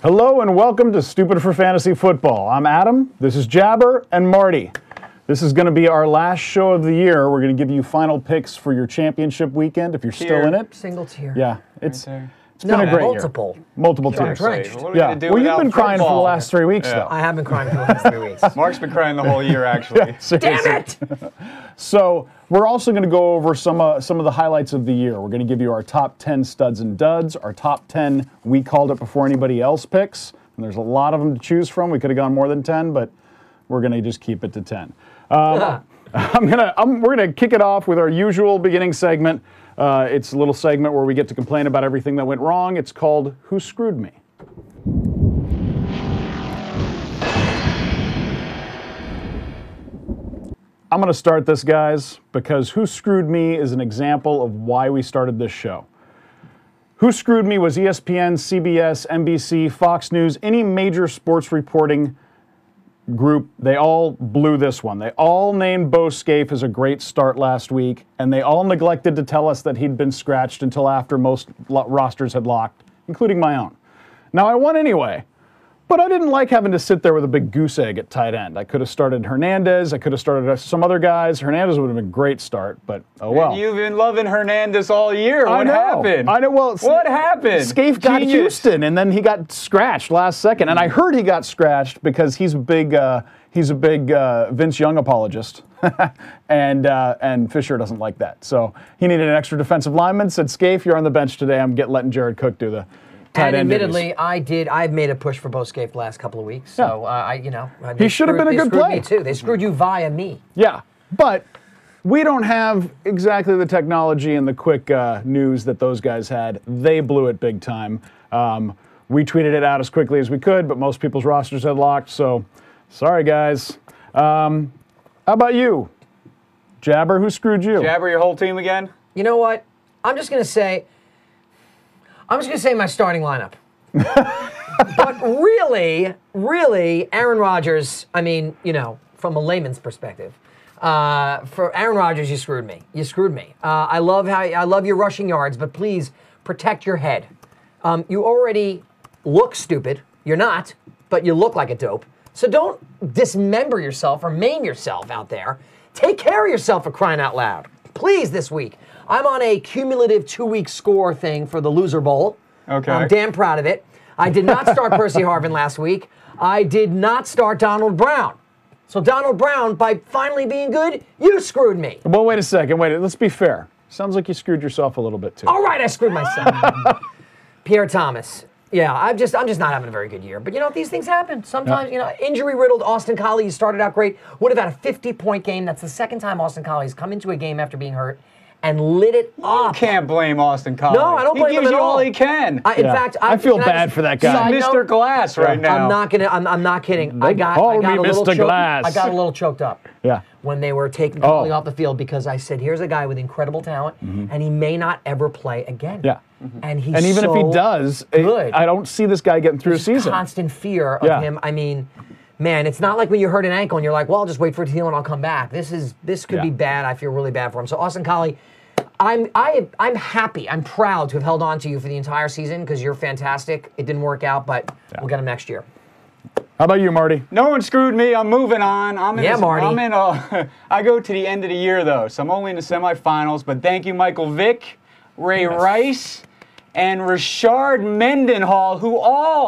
Hello and welcome to Stupid for Fantasy Football. I'm Adam, this is Jabber, and Marty. This is going to be our last show of the year. We're going to give you final picks for your championship weekend if you're still in it. Single tier. Yeah, it's been a great multiple. year. Multiple tiers. Drenched. What are we gonna do Well, you've without been crying for the football? last 3 weeks, though. I have been crying for the last 3 weeks. Mark's been crying the whole year, actually. Damn it! So we're also going to go over some of the highlights of the year. We're going to give you our top 10 studs and duds, our top 10 we called it before anybody else picks. And there's a lot of them to choose from. We could have gone more than 10, but we're going to just keep it to 10. We're gonna kick it off with our usual beginning segment. It's a little segment where we get to complain about everything that went wrong. It's called Who Screwed Me? I'm gonna start this, guys, because Who Screwed Me is an example of why we started this show. Who Screwed Me was ESPN, CBS, NBC, Fox News, any major sports reporting group. They all blew this one. They all named Bo Scaife as a great start last week, and they all neglected to tell us that he'd been scratched until after most rosters had locked, including my own. Now, I won anyway, but I didn't like having to sit there with a big goose egg at tight end. I could have started Hernandez. I could have started some other guys. Hernandez would have been a great start, but oh well. And you've been loving Hernandez all year. I What know. happened? I know. Well, What happened? Scaife got Genius. Houston, and then he got scratched last second. And I heard he got scratched because he's a big Vince Young apologist, and Fisher doesn't like that. So he needed an extra defensive lineman. Said, Scaife, you're on the bench today. I'm letting Jared Cook do the tight And end admittedly, duties. I've made a push for Bo Scaife the last couple of weeks. So He should have been a good They screwed play. me too. They screwed you via me. Yeah, but we don't have exactly the technology and the quick news that those guys had. They blew it big time. We tweeted it out as quickly as we could, but most people's rosters had locked, so sorry, guys. How about you? Jabber, who screwed you? Jabber your whole team again? You know what? I'm just gonna say my starting lineup. But really, Aaron Rodgers, I mean, from a layman's perspective, for Aaron Rodgers, you screwed me. You screwed me. I love your rushing yards, but please protect your head. You already look stupid. You're not, but you look like a dope. So don't dismember yourself or maim yourself out there. Take care of yourself, for crying out loud. Please, this week. I'm on a cumulative 2-week score thing for the Loser Bowl. Okay. I'm damn proud of it. I did not start Percy Harvin last week. I did not start Donald Brown. So Donald Brown, by finally being good, you screwed me. Well, wait a second. Let's be fair. Sounds like you screwed yourself a little bit, too. All right, I screwed myself. Pierre Thomas. Yeah, I'm just not having a very good year. But these things happen. Sometimes, injury-riddled Austin Collie started out great. Would have had a 50-point game. That's the second time Austin Collie's come into a game after being hurt and lit it up. You can't blame Austin Collie. No, I don't blame him He gives at you all. all he can. In fact, I feel bad for that guy. He's Mr. Glass right now. I'm not kidding. I got call a me little Mr. choked. Glass. I got a little choked up. Yeah. When they were taking Collie off the field because I said, here's a guy with incredible talent, and he may not ever play again. Yeah. And he's And even so if he does, good. I don't see this guy getting through a season. Constant fear of him. I mean, man, it's not like when you hurt an ankle and you're like, well, I'll just wait for it to heal and I'll come back. This could be bad. I feel really bad for him. So Austin Collie, I'm happy. I'm proud to have held on to you for the entire season because you're fantastic. It didn't work out, but we'll get him next year. How about you, Marty? No one screwed me. I'm moving on. Marty. I go to the end of the year, though, so I'm only in the semifinals. But thank you, Michael Vick, Ray Rice, and Rashard Mendenhall, who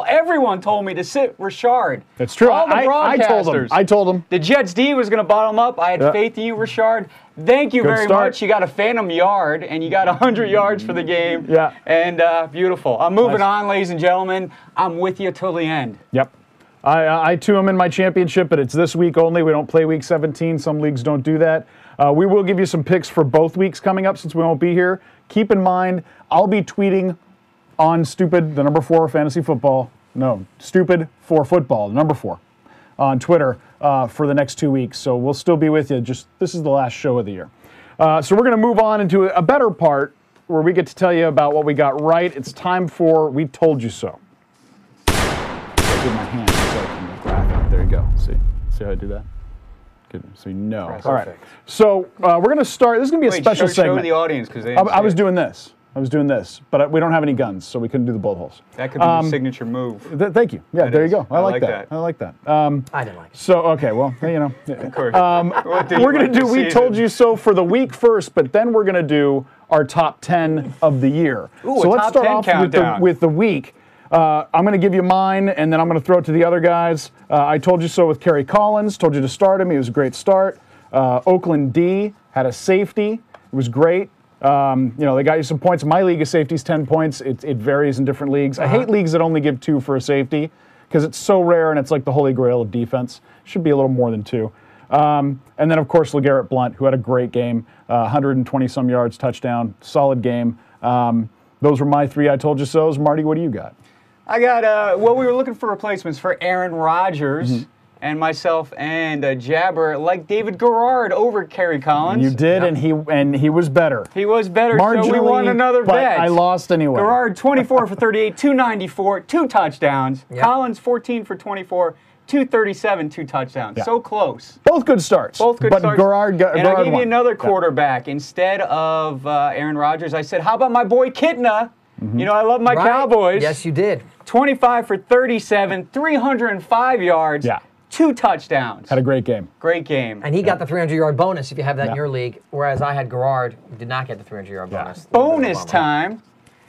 everyone told me to sit Rashard. That's true. All the broadcasters. I told him. The Jets D was going to bottom up. I had faith in you, Rashard. Thank you Good very start. much. You got a phantom yard, and you got 100 yards for the game. Yeah. And beautiful. I'm moving Nice. on, ladies and gentlemen. I'm with you till the end. Yep. I too am in my championship, but it's this week only. We don't play week 17. Some leagues don't do that. We will give you some picks for both weeks coming up since we won't be here. Keep in mind, I'll be tweeting on Stupid, the number 4 fantasy football. No, Stupid for football, the number 4 on Twitter for the next 2 weeks. So we'll still be with you. Just this is the last show of the year. So we're going to move on into a better part where we get to tell you about what we got right. It's time for We Told You So. With my hand, so I can graphic. There you go. See how I do that? Good. So you know. Perfect. All right. So we're going to start. This is going to be a special show segment. the audience because they. I was doing this. I was doing this, but we don't have any guns, so we couldn't do the bullet holes. That could be your signature move. Thank you. Yeah, there is. you go. I like that. that. I like that. I didn't like it. So, okay, well, you know. Of course. We're going to do We Told You So for the week first, but then we're going to do our top 10 of the year. Ooh, so a let's top start 10 off countdown. with the week. I'm going to give you mine, and then I'm going to throw it to the other guys. I Told You So with Kerry Collins. Told you to start him. He was a great start. Oakland D had a safety. It was great. They got you some points. My league of safeties, 10 points. It varies in different leagues. I hate leagues that only give 2 for a safety because it's so rare and it's like the holy grail of defense. Should be a little more than 2. And then, of course, LeGarrette Blount, who had a great game, 120-some yards, touchdown, solid game. Those were my 3 I Told You So's. Marty, what do you got? I got, we were looking for replacements for Aaron Rodgers. And myself and Jabber like David Garrard over Kerry Collins. You did, and he was better. He was better, so we won another but bet. I lost anyway. Garrard 24 for 38, 294, 2 touchdowns. Yep. Collins 14 for 24, 237, 2 touchdowns. Yeah. So close. Both good starts. Both good but starts. Garrard and I gave won. you another quarterback instead of Aaron Rodgers. I said, how about my boy Kitna? You know, I love my Right. Cowboys. Yes, you did. 25 for 37, 305 yards. Yeah. 2 touchdowns. Had a great game. Great game. And he got the 300-yard bonus if you have that in Yeah. your league, whereas I had Garrard, who did not get the 300-yard bonus. Bonus time.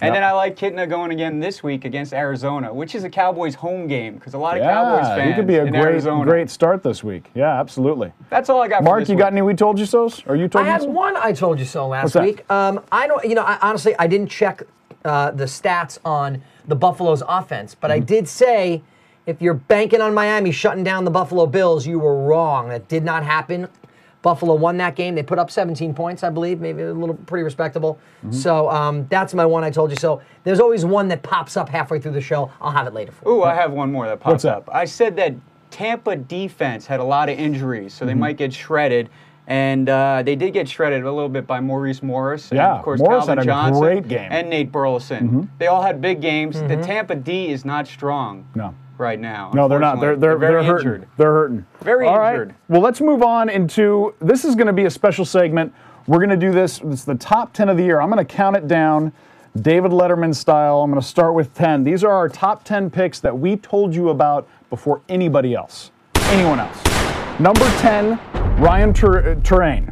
And Yep. then I like Kitna going again this week against Arizona, which is a Cowboys home game because a lot of Yeah, Cowboys fans he could be a in Arizona. great start this week. Yeah, absolutely. That's all I got. Mark, for this you week. got any We Told You So's? Or you told I me had so? one I Told You So last What's that? week. I don't, honestly, I didn't check the stats on the Buffalo's offense, but I did say if you're banking on Miami shutting down the Buffalo Bills, you were wrong. That did not happen. Buffalo won that game. They put up 17 points, I believe, maybe a little pretty respectable. So that's my one I Told You So. There's always one that pops up halfway through the show. I'll have it later for you. Ooh, I have one more that pops What's that? up. I said that Tampa defense had a lot of injuries, so they might get shredded. And they did get shredded a little bit by Maurice Morris. And Yeah, of course, Morris Calvin had a Johnson great game. and Nate Burleson. They all had big games. The Tampa D is not strong right now. No, they're not. They're unfortunately. very hurting. hurting. They're hurting. Very All right. injured. Well, let's move on into this is going to be a special segment. We're going to do this. It's the top 10 of the year. I'm going to count it down, David Letterman style. I'm going to start with 10. These are our top 10 picks that we told you about before anybody else, anyone else. Number 10, Ryan Terrain.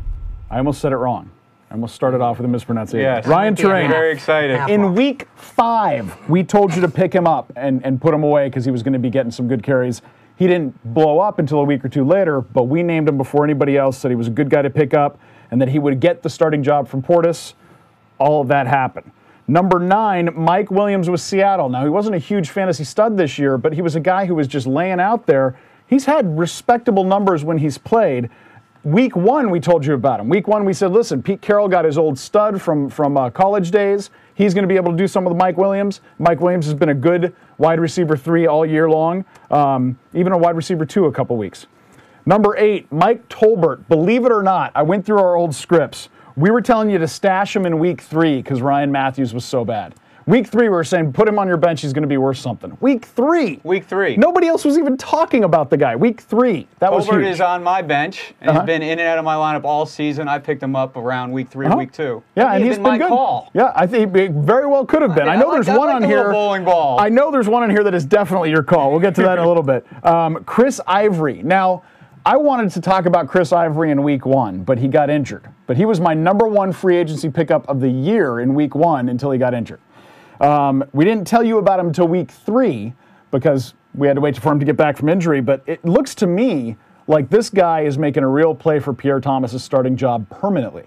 I almost said it wrong. I almost started off with a mispronunciation. Yes. Ryan Yeah. Terrain. Very excited. Half. In week 5, we told you to pick him up and put him away because he was going to be getting some good carries. He didn't blow up until a week or 2 later, but we named him before anybody else, said he was a good guy to pick up, and that he would get the starting job from Portis. All of that happened. Number 9, Mike Williams with Seattle. Now, he wasn't a huge fantasy stud this year, but he was a guy who was just laying out there. He's had respectable numbers when he's played. Week 1, we told you about him. Week 1, we said, listen, Pete Carroll got his old stud from college days. He's going to be able to do some with Mike Williams. Mike Williams has been a good wide receiver 3 all year long, even a wide receiver 2 a couple weeks. Number 8, Mike Tolbert. Believe it or not, I went through our old scripts. We were telling you to stash him in week 3 because Ryan Matthews was so bad. Week 3, we were saying, put him on your bench, he's going to be worth something. Week 3. Week 3. Nobody else was even talking about the guy. Week 3. That was Colbert huge. is on my bench and he's been in and out of my lineup all season. I picked him up around week 3, week 2. Yeah, and He's he's been been my good. call. Yeah, I think he very well could have been. I know there's one on the little here. bowling ball. I know there's one on here that is definitely your call. We'll get to that in a little bit. Chris Ivory. Now, I wanted to talk about Chris Ivory in week 1, but he got injured. But he was my number 1 free agency pickup of the year in week 1 until he got injured. We didn't tell you about him until week 3 because we had to wait for him to get back from injury. But it looks to me like this guy is making a real play for Pierre Thomas's starting job permanently.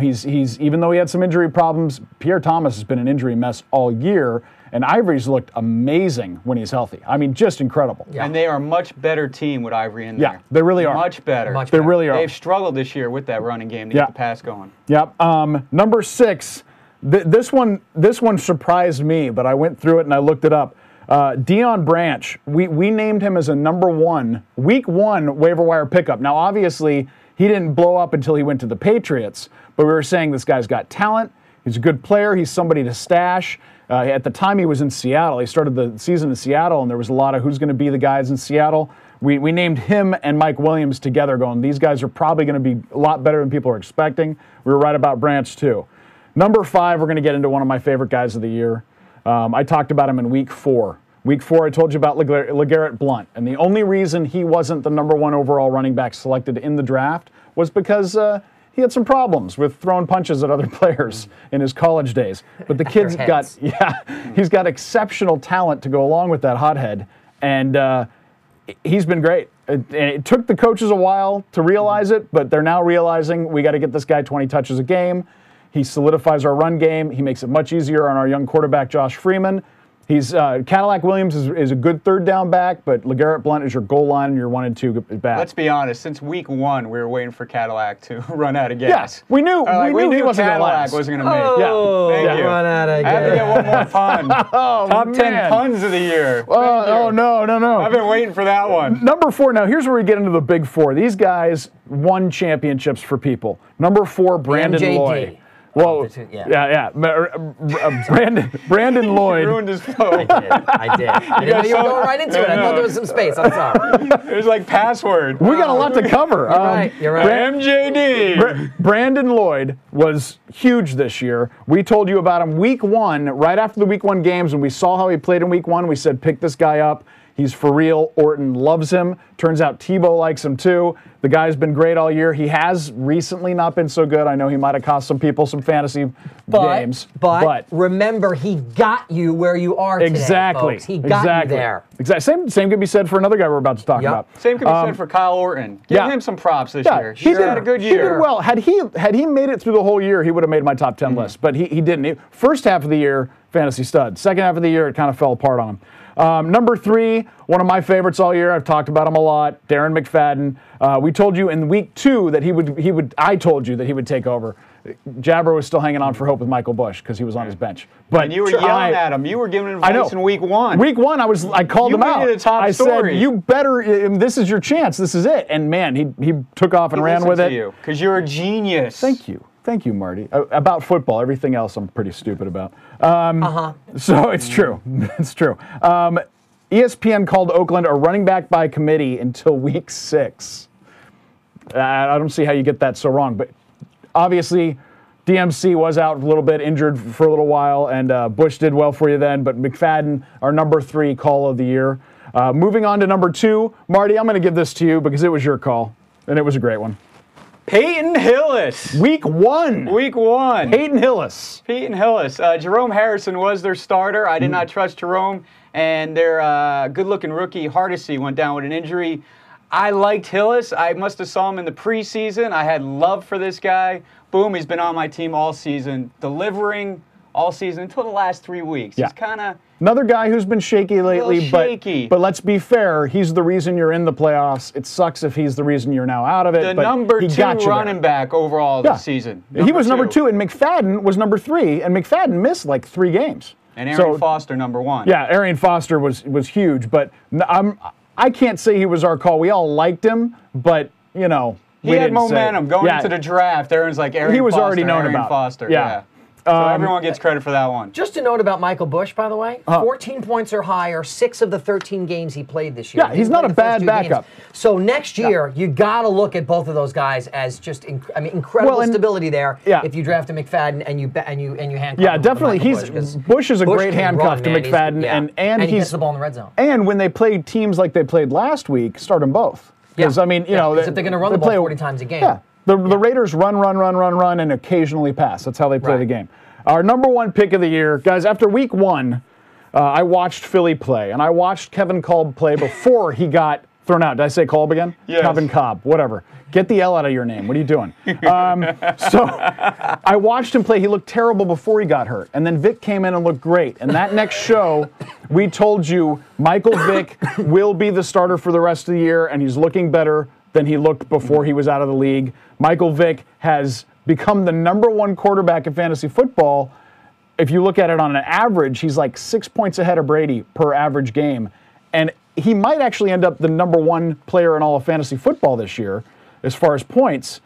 He's even though he had some injury problems, Pierre Thomas has been an injury mess all year, and Ivory's looked amazing when he's healthy. I mean, just incredible. Yeah. And they are a much better team with Ivory in there. Yeah, they really are. Much better. Much They better. really are. They've struggled this year with that running game to Yeah. get the pass going. Yep. Number 6. This one surprised me, but I went through it and I looked it up. Deion Branch. We named him as a number 1 week 1 waiver wire pickup. Now, obviously, he didn't blow up until he went to the Patriots, but we were saying this guy's got talent. He's a good player. He's somebody to stash. At the time he was in Seattle, he started the season in Seattle, and there was a lot of who's going to be the guys in Seattle. We named him and Mike Williams together going, these guys are probably going to be a lot better than people are expecting. We were right about Branch, too. Number 5, we're going to get into one of my favorite guys of the year. I talked about him in week 4. Week 4, I told you about LeGarrette Blount. And the only reason he wasn't the number 1 overall running back selected in the draft was because he had some problems with throwing punches at other players in his college days. But the kid's he's got exceptional talent to go along with that hothead. And he's been great. It took the coaches a while to realize it, but they're now realizing we got to get this guy 20 touches a game. He solidifies our run game. He makes it much easier on our young quarterback, Josh Freeman. Cadillac Williams is a good third down back, but LeGarrette Blount is your goal line and your 1 and 2 back. Let's be honest. Since week 1, we were waiting for Cadillac to run out of gas. Yes, we knew he wasn't going to Cadillac last. wasn't going to make. Oh, Thank you. run out of I have to gas. get one more pun. Top 10 puns of the year. Oh, no. I've been waiting for that one. Number 4, now here's where we get into the big 4. These guys won championships for people. Number 4, Brandon MJD. Lloyd. Whoa. Yeah. Brandon Lloyd. Ruined his flow. I did. I didn't know you were going right into it. I thought there was some space. I'm sorry. It was like password. We got a lot to cover. You're right. MJD. Brandon Lloyd was huge this year. We told you about him week 1, right after the week 1 games, when we saw how he played in week 1. We said, pick this guy up. He's for real. Orton loves him. Turns out Tebow likes him too. The guy's been great all year. He has recently not been so good. I know he might have cost some people some fantasy games. But remember, he got you where you are today, exactly. folks. He got you there. Exactly. Same could be said for another guy we're about to talk about. Same could be said for Kyle Orton. Give him some props this year. He had a good year. He did well. Had he made it through the whole year, he would have made my top 10 list. But he didn't. First half of the year, fantasy stud. Second half of the year, it kind of fell apart on him. Number 3, one of my favorites all year. I've talked about him a lot. Darren McFadden. We told you in week 2 that he would. I told you that he would take over. Jabber was still hanging on for hope with Michael Bush because he was on his bench. But And you were yelling at him. You were giving him advice in week 1. Week 1, I called him out. You made it a top I story. said, you better. This is your chance. This is it. And man, he took off and ran with it. Because you're a genius. Thank you, Marty. About football, everything else I'm pretty stupid about. So it's true. It's true. ESPN called Oakland a running back by committee until week 6. I don't see how you get that so wrong, but obviously DMC was out a little bit, injured for a little while, and Bush did well for you then, but McFadden, our number 3 call of the year. Moving on to number 2, Marty, I'm going to give this to you because it was your call, and it was a great one. Peyton Hillis. Week 1. Week 1. Peyton Hillis. Peyton Hillis. Jerome Harrison was their starter. I did not trust Jerome, and their good-looking rookie Hardesty went down with an injury. I liked Hillis. I must have saw him in the preseason. I had love for this guy. Boom, he's been on my team all season, delivering all season until the last 3 weeks. Yeah. He's kind of another guy who's been shaky lately, but let's be fair, he's the reason you're in the playoffs. It sucks if he's the reason you're now out of it. the but number he 2 got you running there. back overall this season. He was number 2, and McFadden was number 3, and McFadden missed like 3 games. And Arian Foster, number 1. Yeah, Arian Foster was huge, but I can't say he was our call. We all liked him, but, you know, he had momentum going into the draft. Aaron's like Arian Foster. He was already known Arian about. Foster. Yeah. So everyone gets credit for that one. Just a note about Michael Bush, by the way. 14 points or higher, 6 of the 13 games he played this year. Yeah, he's not a bad backup. So next year, you got to look at both of those guys as just incredible stability there. Yeah. If you draft a McFadden and you handcuff Yeah, him definitely. Bush is a Bush great can handcuff run, to man. McFadden, and he gets the ball in the red zone. And when they played teams like they played last week, start them both. Because I mean, you know, if they're going to run the ball 40 times a game. Yeah, the Raiders run, and occasionally pass. That's how they play the game. Our number 1 pick of the year, guys. After week 1, I watched Philly play, and I watched Kevin Kolb play before he got thrown out. Did I say Kolb again? Yes. Kevin Kolb, whatever. Get the L out of your name. What are you doing? So I watched him play. He looked terrible before he got hurt, and then Vic came in and looked great. And that next show, we told you Michael Vick will be the starter for the rest of the year, and he's looking better than he looked before he was out of the league. Michael Vick has become the number 1 quarterback in fantasy football. If you look at it on an average, he's like 6 points ahead of Brady per average game. And he might actually end up the number 1 player in all of fantasy football this year as far as points.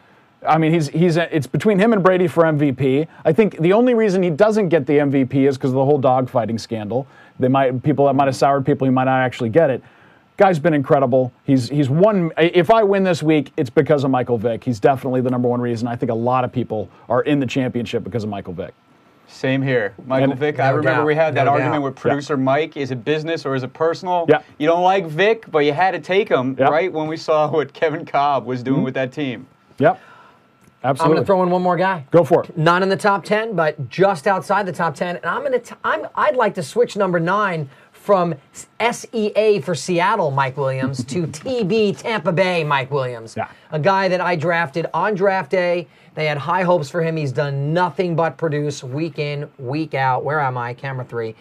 I mean, it's between him and Brady for MVP. I think the only reason he doesn't get the MVP is because of the whole dogfighting scandal. People that might have soured people, he might not actually get it. Guy's been incredible. He's won. If I win this week, it's because of Michael Vick. He's definitely the number one reason. I think a lot of people are in the championship because of Michael Vick. Same here. Michael And- Vick, I No remember doubt, we had that no argument doubt. with producer Mike. Is it business or is it personal? Yeah. You don't like Vick, but you had to take him, Yep. right, when we saw what Kevin Cobb was doing with that team. Yep. I'm Absolutely. going to throw in one more guy. Go for it. Not in the top 10, but just outside the top 10. And I'd like to switch number 9 from SEA for Seattle, Mike Williams, to TB Tampa Bay, Mike Williams. Yeah. A guy that I drafted on draft day. They had high hopes for him. He's done nothing but produce week in, week out. Where am I? Camera 3.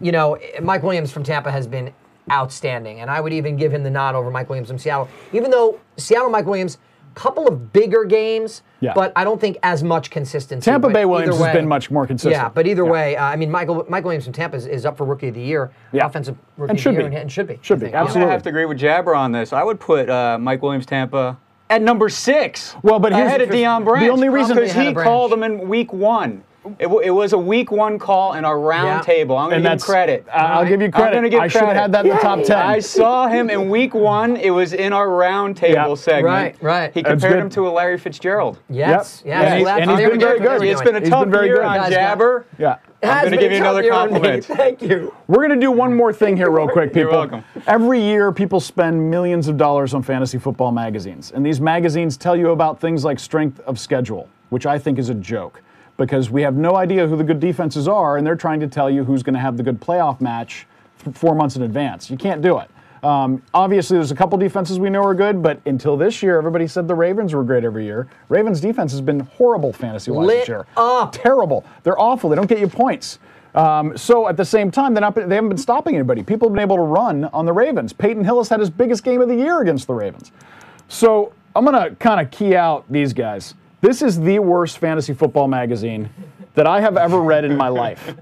You know, Mike Williams from Tampa has been outstanding, and I would even give him the nod over Mike Williams from Seattle. Even though Seattle, Mike Williams, couple of bigger games, Yeah. but I don't think as much consistency. Tampa But Bay Williams either has way- been much more consistent. Yeah, but either way, I mean, Mike Williams from Tampa is up for Rookie of the Year, Yeah. Offensive Rookie And of should the Year, be. and should be. Should I be, think. I'm absolutely. going to have to agree with Jabber on this. I would put Mike Williams Tampa at number 6. Well, but here's ahead of Deion Branch. the only reason- because Probably ahead he of Branch. called him in week 1. It was a week 1 call in our round Yeah. table. I'm going to give him credit. I'll give you I'm credit. gonna give I should have credit. had that in the top 10. I saw him in week 1. It was in our round table Yeah. segment. Right. He That's compared good. him to a Larry Fitzgerald. Yes, Yep. yes. And he's- Well, and that's- he's been very good. It's been a He's tough been very year good. on Guys, Jabber. Yeah. I'm going to give you another compliment. Thank you. We're going to do one more thing here real quick, people. You're welcome. Every year, people spend millions of dollars on fantasy football magazines. And these magazines tell you about things like strength of schedule, which I think is a joke because we have no idea who the good defenses are, and they're trying to tell you who's going to have the good playoff match 4 months in advance. You can't do it. Obviously, there's a couple defenses we know are good, but until this year, everybody said the Ravens were great every year. Ravens defense has been horrible fantasy-wise this Lit year. up. Terrible. They're awful. They don't get you points. So at the same time, they haven't been stopping anybody. People have been able to run on the Ravens. Peyton Hillis had his biggest game of the year against the Ravens. So I'm going to kind of key out these guys. This is the worst fantasy football magazine that I have ever read in my life.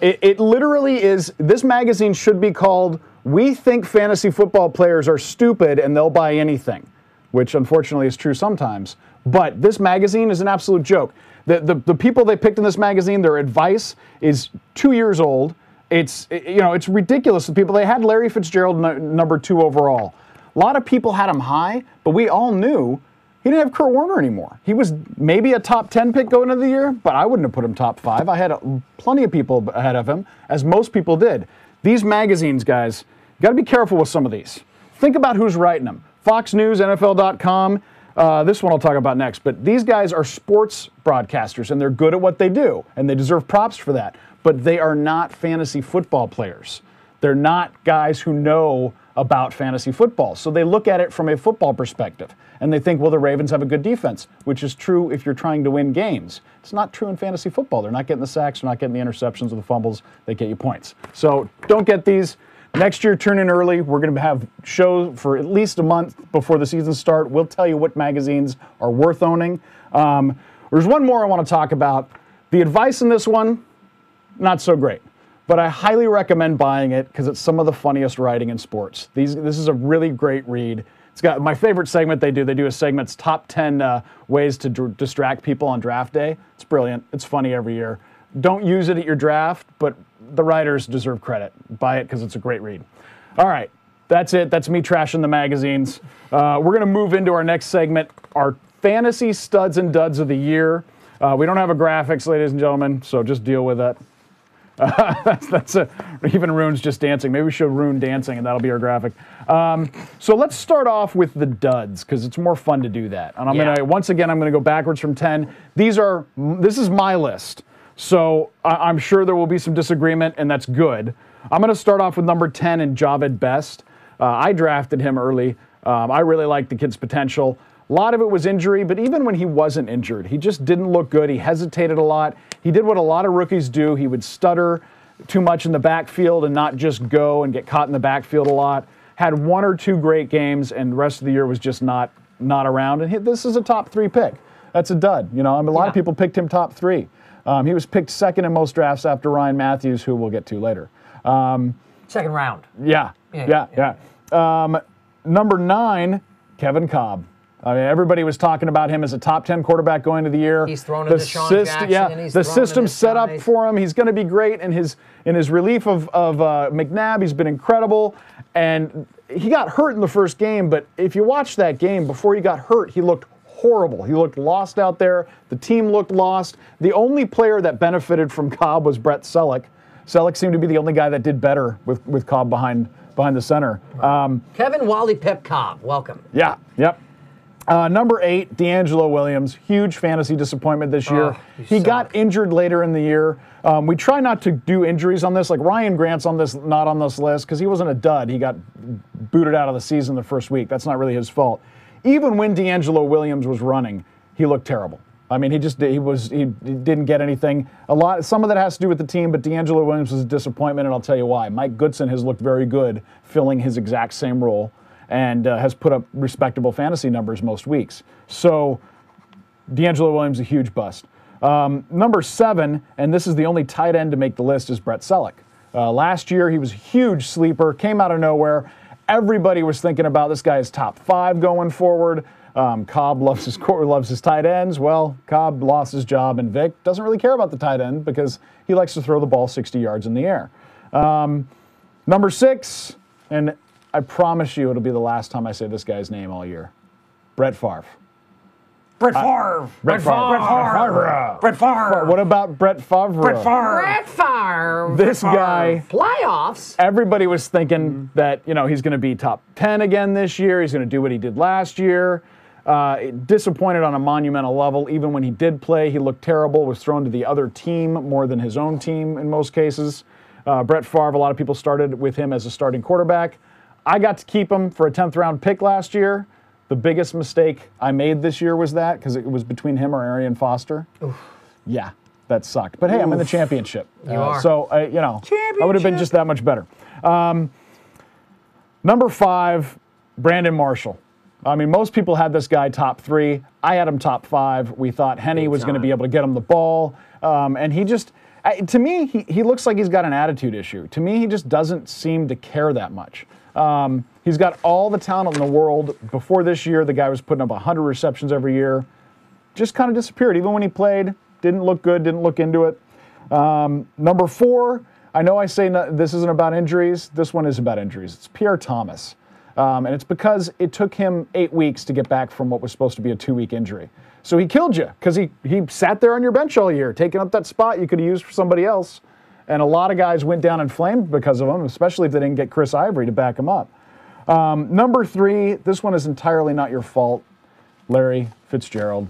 It literally is, this magazine should be called, "We Think Fantasy Football Players Are Stupid and They'll Buy Anything," which unfortunately is true sometimes. But this magazine is an absolute joke. The people they picked in this magazine, their advice is 2 years old. It's ridiculous. The people they had Larry Fitzgerald number 2 overall. A lot of people had him high, but we all knew he didn't have Kurt Warner anymore. He was maybe a top 10 pick going into the year, but I wouldn't have put him top 5. I had plenty of people ahead of him, as most people did. These magazines, guys, you got to be careful with some of these. Think about who's writing them. Fox News, NFL.com. This one I'll talk about next. But these guys are sports broadcasters, and they're good at what they do, and they deserve props for that. But they are not fantasy football players. They're not guys who know about fantasy football. So they look at it from a football perspective, and they think, well, the Ravens have a good defense, which is true if you're trying to win games. It's not true in fantasy football. They're not getting the sacks, they're not getting the interceptions or the fumbles. They get you points. So don't get these. Next year, turn in early. We're going to have shows for at least a month before the season start. We'll tell you what magazines are worth owning. There's one more I want to talk about. The advice in this one, not so great. But I highly recommend buying it because it's some of the funniest writing in sports. This is a really great read. It's got my favorite segment they do. They do a segment's top 10 ways to distract people on draft day. It's brilliant. It's funny every year. Don't use it at your draft, but the writers deserve credit. Buy it because it's a great read. All right, that's it. That's me trashing the magazines. We're going to move into our next segment, our fantasy studs and duds of the year. We don't have a graphics, ladies and gentlemen, so just deal with that. Even Rune's just dancing. Maybe we should Rune dancing, and that'll be our graphic. So let's start off with the duds because it's more fun to do that. And I'm gonna go backwards from 10. This is my list, so I'm sure there will be some disagreement, and that's good. I'm gonna start off with number 10 and Jahvid Best. I drafted him early. I really liked the kid's potential. A lot of it was injury, but even when he wasn't injured, he just didn't look good. He hesitated a lot. He did what a lot of rookies do. He would stutter too much in the backfield and not just go and get caught in the backfield a lot. Had 1 or 2 great games, and the rest of the year was just not around. And this is a top 3 pick. That's a dud. A lot of people picked him top 3. He was picked second in most drafts after Ryan Matthews, who we'll get to later. Second round. Yeah. Number 9, Kevin Cobb. I mean, everybody was talking about him as a top 10 quarterback going into the year. He's thrown to Deshaun Jackson, and he's the thrown to system's this set up guy. for him. He's going to be great in his relief of McNabb. He's been incredible, and he got hurt in the first game. But if you watch that game before he got hurt, he looked horrible. He looked lost out there. The team looked lost. The only player that benefited from Cobb was Brett Selleck. Selleck seemed to be the only guy that did better with Cobb behind the center. Kevin Wally Pip Cobb, welcome. Yeah, yep. Number 8, D'Angelo Williams. Huge fantasy disappointment this year. He got injured later in the year. We try not to do injuries on this. Like Ryan Grant's not on this list because he wasn't a dud. He got booted out of the season the first week. That's not really his fault. Even when D'Angelo Williams was running, he looked terrible. I mean, he didn't get anything. Some of that has to do with the team, but D'Angelo Williams was a disappointment, and I'll tell you why. Mike Goodson has looked very good filling his exact same role and has put up respectable fantasy numbers most weeks. So D'Angelo Williams, a huge bust. Number 7, and this is the only tight end to make the list, is Brett Selleck. Last year, he was a huge sleeper, came out of nowhere. Everybody was thinking about this guy as top 5 going forward. Cobb loves his tight ends. Well, Cobb lost his job, and Vic doesn't really care about the tight end because he likes to throw the ball 60 yards in the air. Number 6, and I promise you it'll be the last time I say this guy's name all year, Brett Favre. Brett Favre. Brett Favre. Brett Favre. What about Brett Favre? Brett Favre. Brett Favre. This guy, Playoffs. everybody was thinking that he's going to be top 10 again this year. He's going to do what he did last year. Disappointed on a monumental level. Even when he did play, he looked terrible, was thrown to the other team more than his own team in most cases. Brett Favre, a lot of people started with him as a starting quarterback. I got to keep him for a 10th round pick last year. The biggest mistake I made this year was that, because it was between him or Arian Foster. Oof. Yeah, that sucked. But hey, I'm in the championship. You are. So, I would have been just that much better. Number 5, Brandon Marshall. I mean, most people had this guy top 3. I had him top 5. We thought Henny was going to be able to get him the ball. And he just, to me, he looks like he's got an attitude issue. To me, he just doesn't seem to care that much. He's got all the talent in the world. Before this year, the guy was putting up 100 receptions every year. Just kind of disappeared. Even when he played, didn't look good, didn't look into it. Number 4, I know I say this isn't about injuries. This one is about injuries. It's Pierre Thomas. And it's because it took him 8 weeks to get back from what was supposed to be a 2-week injury. So he killed you because he sat there on your bench all year, taking up that spot you could have used for somebody else. And a lot of guys went down in flames because of him, especially if they didn't get Chris Ivory to back him up. Number 3, this one is entirely not your fault, Larry Fitzgerald.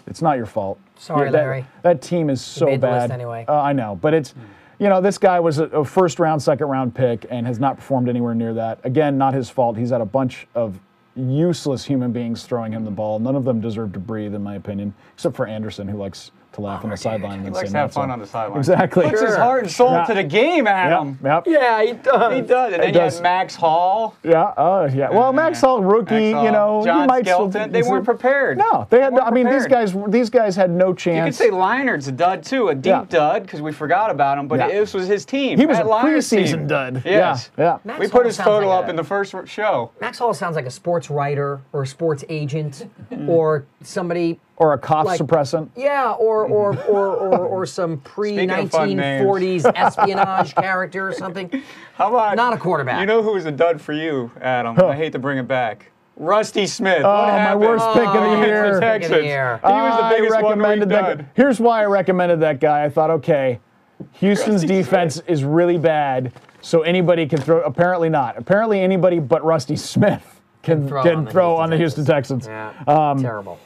It's not your fault. Sorry, Larry. That team is so made the bad. list anyway. I know, but it's, this guy was a first-round, second-round pick and has not performed anywhere near that. Again, not his fault. He's had a bunch of useless human beings throwing him the ball. None of them deserve to breathe, in my opinion, except for Anderson, who likes to laugh on the sideline. He likes to have fun on the sideline. Exactly. Puts his heart and soul to the game, Adam. Yep. Yeah, he does. He does. And then you had Max Hall. Yeah. Yeah. Well, Max Hall, rookie. John he might Skelton. They weren't prepared. No, they had. I mean, these guys had no chance. You could say Leinart's a dud too, a deep dud, because we forgot about him. But this was his team. He was Matt a Leinart's preseason team. dud. Yes. Yeah. Max We Hall put his sounds photo like up a- in the first show. Max Hall sounds like a sports writer or a sports agent or somebody. Or a cough suppressant. Yeah, or some pre-1940s espionage character or something. How about Not a quarterback. You know who was a dud for you, Adam? I hate to bring it back. Rusty Smith. Oh, my worst pick of the year. The Texans. Pick of the year. He was the biggest one-week that. dud. Here's why I recommended that guy. I thought, okay, Houston's Rusty defense is really bad, so anybody can throw. Apparently not. Apparently anybody but Rusty Smith can throw on the Houston Texans. Yeah, terrible.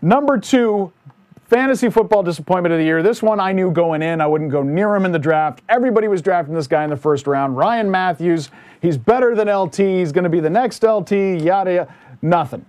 Number 2, fantasy football disappointment of the year. This one I knew going in. I wouldn't go near him in the draft. Everybody was drafting this guy in the first round. Ryan Matthews. He's better than LT. He's going to be the next LT. Yada, yada. Nothing.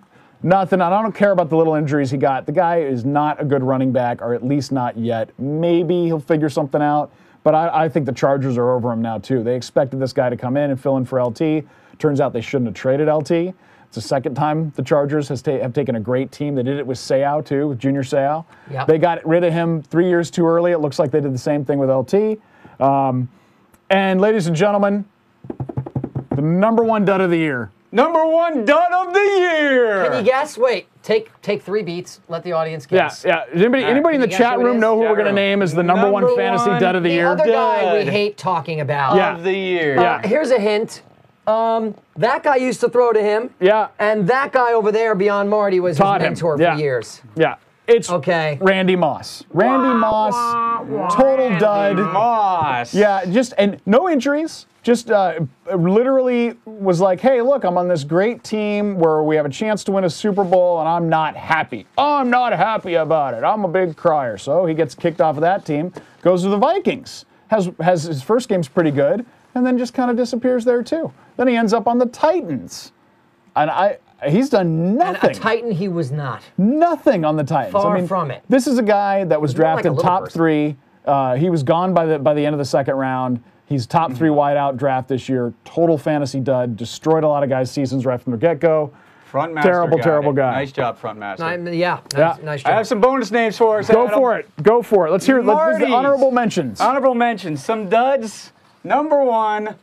I don't care about the little injuries he got. The guy is not a good running back, or at least not yet. Maybe he'll figure something out. But I think the Chargers are over him now, too. They expected this guy to come in and fill in for LT. Turns out they shouldn't have traded LT. It's the second time the Chargers have taken a great team. They did it with Seau, too, with Junior Seau. Yep. They got rid of him 3 years too early. It looks like they did the same thing with LT. And ladies and gentlemen, the number 1 dud of the year. Number one dud of the year. Can you guess? Wait, take 3 beats. Let the audience guess. Yeah. Does anybody in the Can you guess chat who it room is? know who Chat we're going to room. name as the number one Number fantasy one. dud of the The year? other guy we Dud. hate talking about. Yeah. Of the year. Yeah. Here's a hint. That guy used to throw to him. Yeah. And that guy over there, beyond Marty, was Taught his him. mentor Yeah. for years. Yeah. It's Okay. Randy Moss. Randy Moss, total dud. Moss. Yeah, and no injuries. Just literally was like, hey, look, I'm on this great team where we have a chance to win a Super Bowl, and I'm not happy. I'm not happy about it. I'm a big crier. So he gets kicked off of that team, goes to the Vikings, has his first game's pretty good, and then just kind of disappears there too. Then he ends up on the Titans, and he's done And nothing. a Titan he was not. Nothing on the Titans. Far from it. This is a guy that was more like a drafted little top person. 3. He was gone by the end of the second round. He's top 3 wideout draft this year. Total fantasy dud. Destroyed a lot of guys' seasons right from the get-go. Front master. Terrible, got terrible it. guy. Nice job, front master. Yeah, nice I job. have some bonus names for us. Go Adam. for it. Go for it. Let's hear it. This is the Marty's. honorable mentions. Honorable mentions. Some duds. Number 1,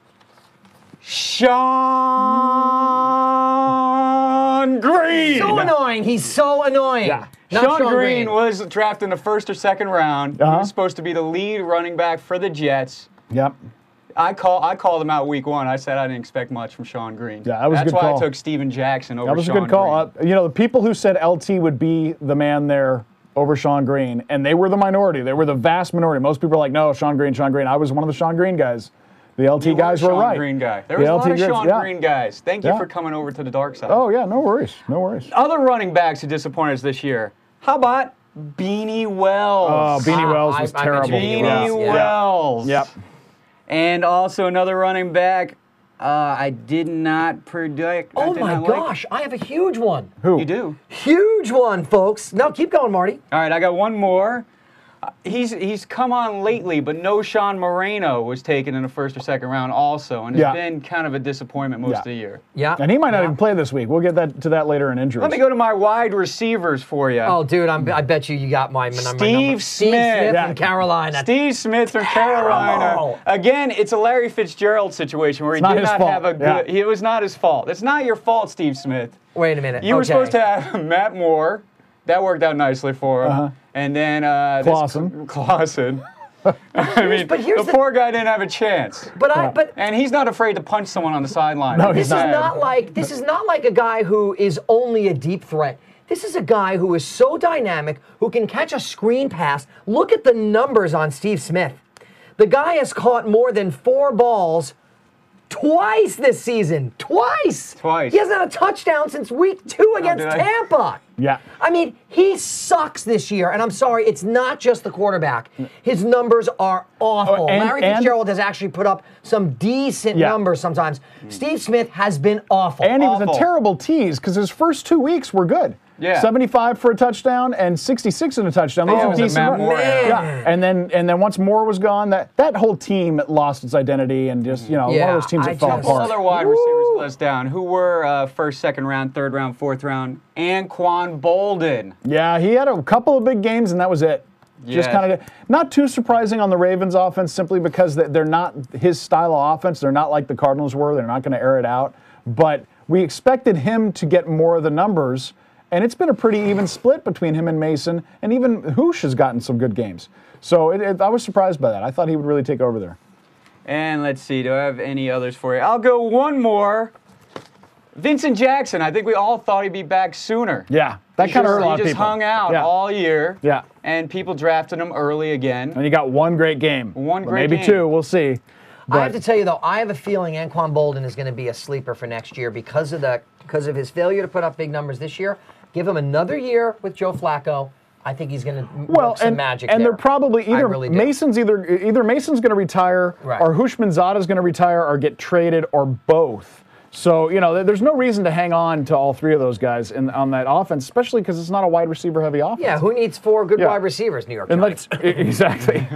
Sean Green. So annoying. He's so annoying. Yeah. Not Sean Green was drafted in the first or second round. He was supposed to be the lead running back for the Jets. Yep. I called him out week 1. I said I didn't expect much from Sean Green. Yeah, that was a That's good why call. I took Steven Jackson over That was Sean a good call. Green. The people who said LT would be the man there over Sean Green, and they were the minority. They were the vast minority. Most people are like, no, Sean Green, Sean Green. I was one of the Sean Green guys. The LT You guys were were Sean right. Green guy. There The was a LT lot of guys, Sean yeah. Green guys. Thank you Yeah. for coming over to the dark side. Oh, yeah, no worries. No worries. Other running backs who disappointed us this year. How about Beanie Wells? Oh, Beanie Wells was I terrible. mentioned Beanie Wells, yeah. Wells. Yep. And also another running back I did not predict. I Oh did my not like. gosh, I have a huge one. Who? You do? Huge one, folks. No, keep going, Marty. All right, I got one more. He's come on lately, but no Sean Moreno was taken in the first or second round also, and has Yeah. been kind of a disappointment most Yeah. of the year. Yeah. And he might not even play this week. We'll get to that later in injuries. Let me go to my wide receivers for you. Oh, dude, I bet you got my number. Steve Steve Smith. Smith Yeah. from Carolina. Steve Smith from Carolina. Terrible. Again, it's a Larry Fitzgerald situation where he not did his not fault. have a good. Yeah. It was not his fault. It's not your fault, Steve Smith. Wait a minute. You were Okay. supposed to have Matt Moore. That worked out nicely for him. Uh-huh. And then Clausen. Clausen. I mean, but here's the the- poor guy didn't have a chance. But And he's not afraid to punch someone on the sideline. No, Like he's this you is said. not like a guy who is only a deep threat. This is a guy who is so dynamic, who can catch a screen pass. Look at the numbers on Steve Smith. The guy has caught more than 4 balls twice this season. Twice. He hasn't had a touchdown since week 2 against did I? Tampa. Yeah. I mean, he sucks this year, and I'm sorry, it's not just the quarterback. His numbers are awful. Oh, and- Larry and- Fitzgerald has actually put up some decent Yeah. numbers sometimes. Steve Smith has been awful. And he was a Awful. terrible tease because his first 2 weeks were good. Yeah. 75 for a touchdown and 66 in a touchdown. Those That are was a decent. Matt Moore era. Yeah. And then once Moore was gone, that whole team lost its identity and just one Yeah, of those teams I that fell just- apart. Other wide receivers list down who were first, second round, third round, fourth round. Anquan Bolden. Yeah, he had a couple of big games and that was it. Just Yes. kind of not too surprising on the Ravens offense simply because they're not his style of offense. They're not like the Cardinals were. They're not going to air it out. But we expected him to get more of the numbers. And it's been a pretty even split between him and Mason, and even Hoosh has gotten some good games. So I was surprised by that. I thought he would really take over there. And let's see, do I have any others for you? I'll go one more. Vincent Jackson. I think we all thought he'd be back sooner. Yeah, that kind of hurt a lot of He just people. hung out Yeah. all year. Yeah. And people drafted him early again. And he got one great game. One Or great maybe game. 2. We'll see. I have But- to tell you though, I have a feeling Anquan Bolden is going to be a sleeper for next year because of his failure to put up big numbers this year. Give him another year with Joe Flacco. I think he's going to work some magic and there. they're probably I really do. Mason's either Mason's going to retire Right. or Hushmanzada is going to retire or get traded or both. So there's no reason to hang on to all 3 of those guys on that offense, especially because it's not a wide receiver heavy offense. Yeah, who needs 4 good Yeah. wide receivers, New York And Giants? exactly.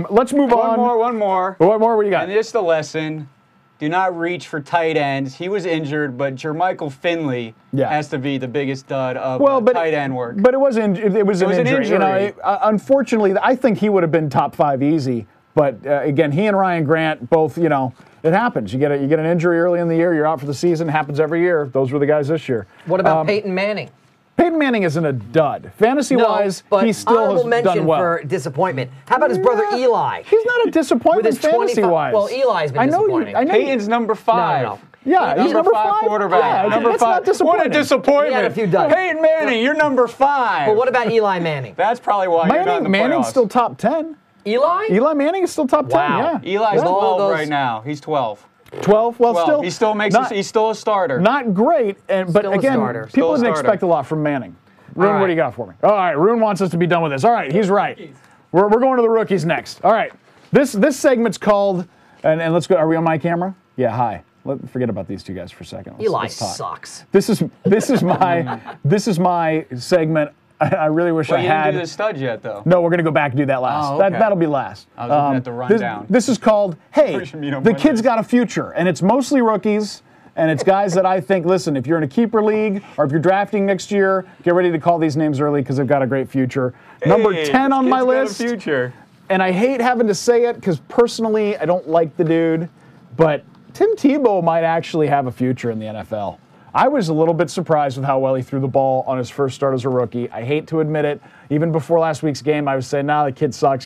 Let's move on. One more. What more? What do you got? And just a lesson. Do not reach for tight ends. He was injured, but Jermichael Finley Yeah. has to be the biggest stud of but tight end work. But it was an was an injury. injury. Unfortunately, I think he would have been top 5 easy. But again, he and Ryan Grant both, you know, it happens. You get an injury early in the year, you're out for the season. It happens every year. Those were the guys this year. What about Peyton Manning? Peyton Manning isn't a dud. Fantasy-wise, but he still honorable has mention done well. for disappointment. How about his brother Eli? He's not a disappointment With his 25 fantasy-wise. well, Eli's been disappointing. I know Peyton's number 5. No. Yeah, he's number 5 quarterback. Yeah, number that's 5. not disappointing. What a disappointment. He had a few duds. Peyton Manning, you're number 5. But what about Eli Manning? That's probably why you're not in the Manning's playoffs. still top 10. Eli? Eli Manning is still top 10, Wow. yeah. Eli's With all 12 those- right now. He's 12. 12? Well, 12. still. He still makes. He's still a starter. Not great, but Still a again, starter. people Still a didn't starter. expect a lot from Manning. Rune, All what do you right. got for me? All right, Rune wants us to be done with this. All right, he's right. We're going to the rookies next. All right, this segment's called, and let's go. Are we on my camera? Yeah, hi. Forget about these two guys for a second. Eli let's talk. sucks. This is my segment. I really wish Well, I you had. didn't do the studs yet, though. No, we're going to go back and do that last. Oh, okay. That'll be last. I was looking at the rundown. This is called, hey, Push me on the Mondays. kid's got a future. And it's mostly rookies. And it's guys that I think, listen, if you're in a keeper league or if you're drafting next year, get ready to call these names early because they've got a great future. Number Hey, 10 on this my kid's got a list. future. And I hate having to say it because personally I don't like the dude, but Tim Tebow might actually have a future in the NFL. I was a little bit surprised with how well he threw the ball on his first start as a rookie. I hate to admit it. Even before last week's game, I was saying, nah, the kid sucks.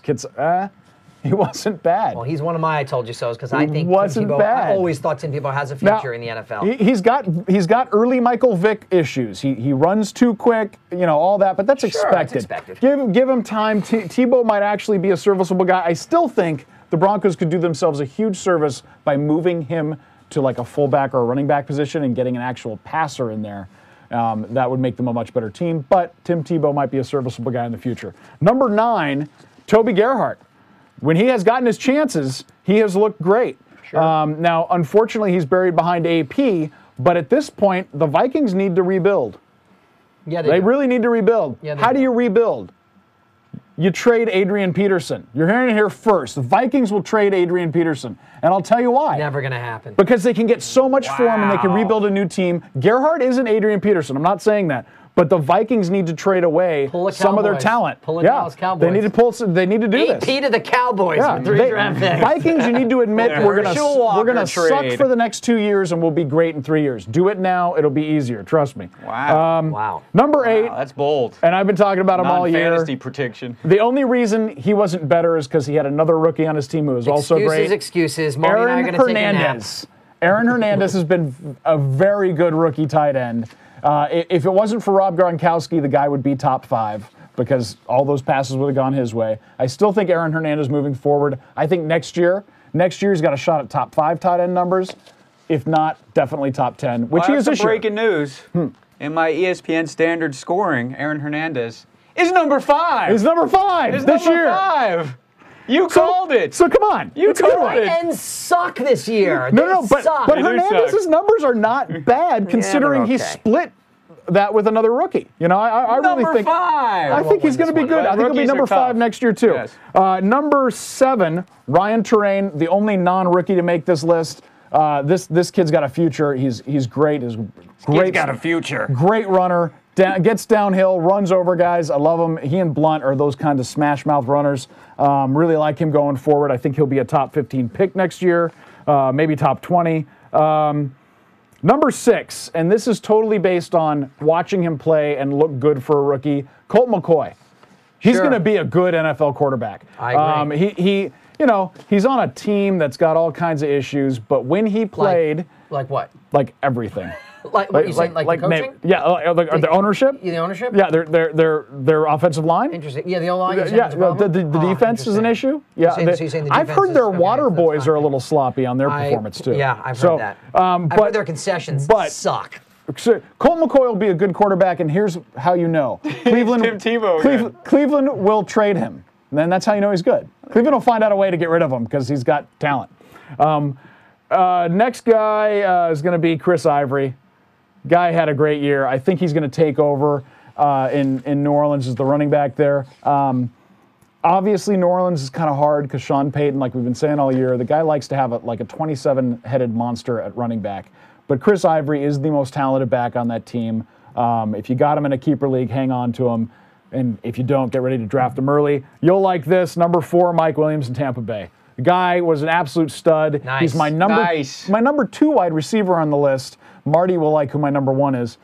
He wasn't bad. Well, he's one of my I told you so's because I think wasn't Tim Tebow, bad. I always thought Tim Tebow has a Now, future in the NFL. He's got early Michael Vick issues. He runs too quick, you know, all that, but that's Sure, it's expected. expected. Give him time. Tebow might actually be a serviceable guy. I still think the Broncos could do themselves a huge service by moving him to like a fullback or a running back position and getting an actual passer in there. That would make them a much better team, but Tim Tebow might be a serviceable guy in the future. Number 9, Toby Gerhart. When he has gotten his chances, he has looked great. Sure. Now, unfortunately, he's buried behind AP, but at this point, the Vikings need to rebuild. Yeah, They do. really need to rebuild. Yeah, they How do do. you rebuild? You trade Adrian Peterson. You're hearing it here first. The Vikings will trade Adrian Peterson. And I'll tell you why. Never going to happen. Because they can get so much for him and they can Wow. rebuild a new team. Gerhart isn't Adrian Peterson. I'm not saying that. But the Vikings need to trade away Pull a some of their Cowboys. talent. Pull a yeah. Dallas Cowboys. They need to pull. They need to do this. AP to the Cowboys with 3 draft picks. Vikings, you need to admit Yeah. we're Herschel Walker gonna suck trade. for the next 2 years and we'll be great in 3 years. Do it now; it'll be easier. Trust me. Wow. Wow. Number 8, Wow, that's bold. and I've been talking about him all year. Non-fantasy prediction. The only reason he wasn't better is because he had another rookie on his team who was also great. Excuses. Marty and I are Aaron going to take a nap. Hernandez. Aaron Hernandez has been a very good rookie tight end. If it wasn't for Rob Gronkowski, the guy would be top 5 because all those passes would have gone his way. I still think Aaron Hernandez moving forward. I think next year he's got a shot at top 5 tight end numbers. If not, definitely top 10, which Well, he I have is some this year. breaking news. In my ESPN standard scoring, Aaron Hernandez is number 5. He's number 5 He's this number year. 5. You called it. So come on. You It's a good called one. it. And suck this year. No, They but suck. They do Hernandez's suck. numbers are not bad considering he okay. split that with another rookie. You know, I really Number think 5. I think he's going to be one, good. but I think he'll be rookies number are 5 tough. next year too. Yes. Number 7, Ryan Terrain, the only non-rookie to make this list. This kid's got a future. He's great. He's great. He's got a future. Great runner. Gets downhill, runs over guys. I love him. He and Blunt are those kinds of smash mouth runners. Really like him going forward. I think he'll be a top 15 pick next year, maybe top 20. Number 6, and this is totally based on watching him play and look good for a rookie, Colt McCoy. He's Sure. going to be a good NFL quarterback. I agree. He's on a team that's got all kinds of issues, but when he played, Like what? like everything. Like what you saying? Like the coaching? The ownership. The ownership? Yeah, their offensive line. Interesting. Yeah, the O-line. Yeah, the defense is an issue. Yeah, So you're saying the I've defense heard is- their okay, water that's boys fine. are a little sloppy on their performance too. Yeah, I've So, heard that. but I've heard their concessions but- suck. So Colt McCoy will be a good quarterback, and here's how you know. Cleveland, Tim Tebow again. Cleveland will trade him. And then that's how you know he's good. Cleveland will find out a way to get rid of him because he's got talent. Next guy is going to be Chris Ivory. Guy had a great year. I think he's going to take over in New Orleans as the running back there. Obviously, New Orleans is kind of hard because Sean Payton, like we've been saying all year, the guy likes to have a 27-headed monster at running back. But Chris Ivory is the most talented back on that team. If you got him in a keeper league, hang on to him. And if you don't, get ready to draft him early. You'll like this. Number 4, Mike Williams in Tampa Bay. The guy was an absolute stud. Nice. He's my number 2 wide receiver on the list. Marty will like who my number 1 is.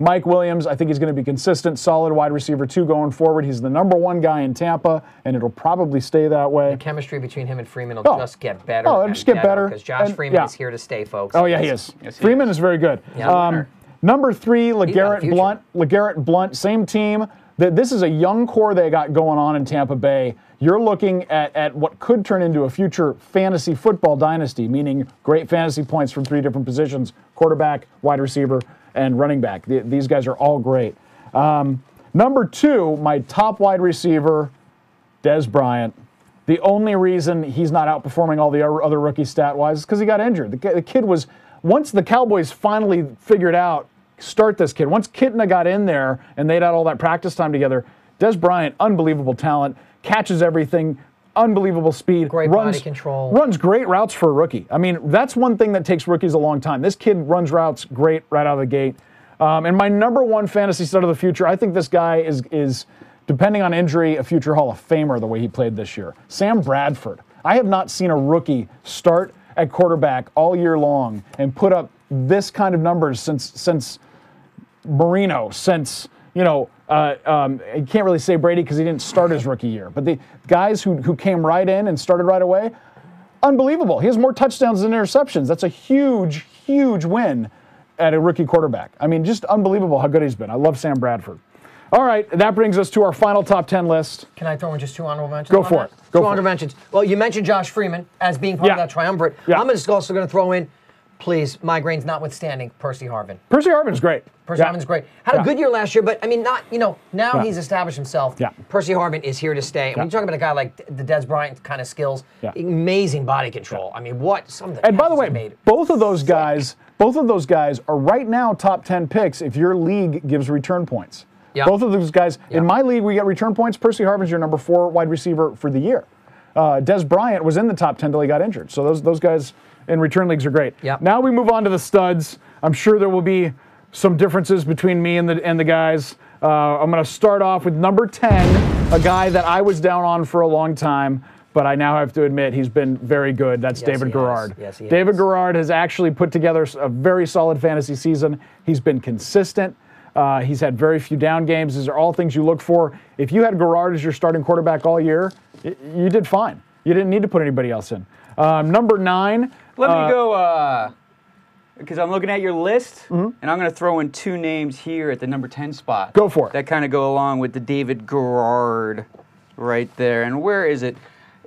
Mike Williams, I think he's going to be consistent, solid wide receiver 2 going forward. He's the number 1 guy in Tampa, and it'll probably stay that way. The chemistry between him and Freeman will just get better. Oh, it'll just get better. Because Josh Freeman is here to stay, folks. Oh, yeah, he is. Yes, he Freeman is very good. Yeah. Number 3, got a LeGarrette future. Blunt. LeGarrette Blunt, same team. This is a young core they got going on in Tampa Bay. You're looking at what could turn into a future fantasy football dynasty, meaning great fantasy points from 3 different positions: quarterback, wide receiver, and running back. These guys are all great. Number 2, my top wide receiver, Dez Bryant. The only reason he's not outperforming all the other rookies stat-wise is because he got injured. The kid was, once the Cowboys finally figured out, start this kid. Once Kitna got in there and they'd had all that practice time together, Dez Bryant, unbelievable talent, catches everything, unbelievable speed. Great body control. Runs great routes for a rookie. I mean, that's one thing that takes rookies a long time. This kid runs routes great right out of the gate. And my number 1 fantasy stud of the future, I think this guy is, depending on injury, a future Hall of Famer the way he played this year. Sam Bradford. I have not seen a rookie start at quarterback all year long and put up this kind of numbers since Marino, since, you can't really say Brady because he didn't start his rookie year. But the guys who came right in and started right away, unbelievable. He has more touchdowns than interceptions. That's a huge, huge win at a rookie quarterback. I mean, just unbelievable how good he's been. I love Sam Bradford. All right, that brings us to our final top 10 list. Can I throw in just 2 honorable mentions? Go for it. Two honorable mentions. Well, you mentioned Josh Freeman as being part of that triumvirate. Yeah. I'm also going to throw in, please, migraines notwithstanding, Percy Harvin. Percy Harvin's great. Percy Harvin's great. Had a good year last year, but I mean, now he's established himself. Yeah. Percy Harvin is here to stay. And when you talk about a guy like the Dez Bryant kind of skills, amazing body control. I mean, some of the And by the passes he way, made. both of those guys are right now top 10 picks if your league gives return points. Yeah. Both of those guys. Yeah. In my league, we get return points. Percy Harvin's your number 4 wide receiver for the year. Dez Bryant was in the top 10 till he got injured. So those guys in return leagues are great. Yep. Now we move on to the studs. I'm sure there will be some differences between me and the guys. I'm going to start off with number 10, a guy that I was down on for a long time, but I now have to admit he's been very good. That's David Garrard. Yes, he David has. Garrard has actually put together a very solid fantasy season. He's been consistent. He's had very few down games. These are all things you look for. If you had Garrard as your starting quarterback all year, you did fine. You didn't need to put anybody else in. Number 9. Let me go, because I'm looking at your list, and I'm going to throw in 2 names here at the number 10 spot. Go for it. That kind of go along with the David Garrard right there. And where is it?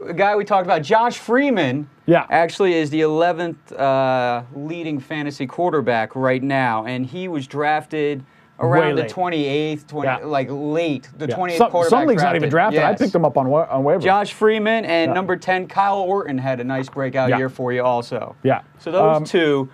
A guy we talked about, Josh Freeman, actually is the 11th leading fantasy quarterback right now, and he was drafted around the 28th, like late, the 28th quarterback. Some leagues not even drafted. Yes. I picked him up on waivers. Josh Freeman and number 10, Kyle Orton had a nice breakout year for you also. Yeah. So those 2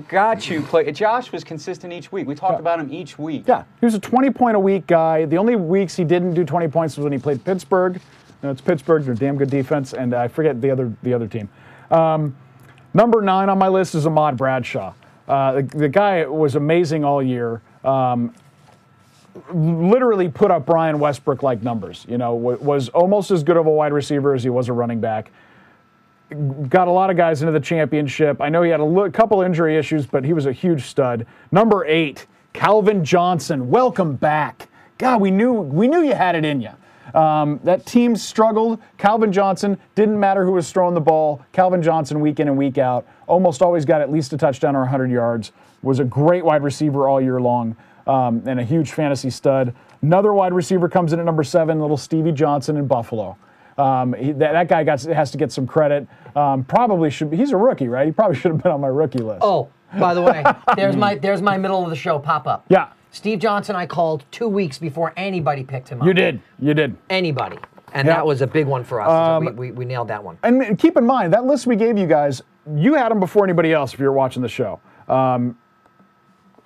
got you play. Josh was consistent each week. We talked about him each week. Yeah, he was a 20-point-a-week guy. The only weeks he didn't do 20 points was when he played Pittsburgh. It's Pittsburgh. They're a damn good defense, and I forget the other team. Number 9 on my list is Ahmad Bradshaw. The guy was amazing all year. Literally put up Brian Westbrook-like numbers. Was almost as good of a wide receiver as he was a running back. Got a lot of guys into the championship. I know he had a couple injury issues, but he was a huge stud. Number 8, Calvin Johnson. Welcome back. God, we knew you had it in you. That team struggled. Calvin Johnson, didn't matter who was throwing the ball. Calvin Johnson, week in and week out, almost always got at least a touchdown or 100 yards. Was a great wide receiver all year long, and a huge fantasy stud. Another wide receiver comes in at number 7, little Stevie Johnson in Buffalo. That guy has to get some credit. Probably should be. He's a rookie, right? He probably should have been on my rookie list. Oh, by the way, there's my middle of the show pop-up. Yeah. Steve Johnson I called 2 weeks before anybody picked him up. You did. Anybody. And that was a big one for us. We nailed that one. And keep in mind, that list we gave you guys, you had them before anybody else if you're watching the show.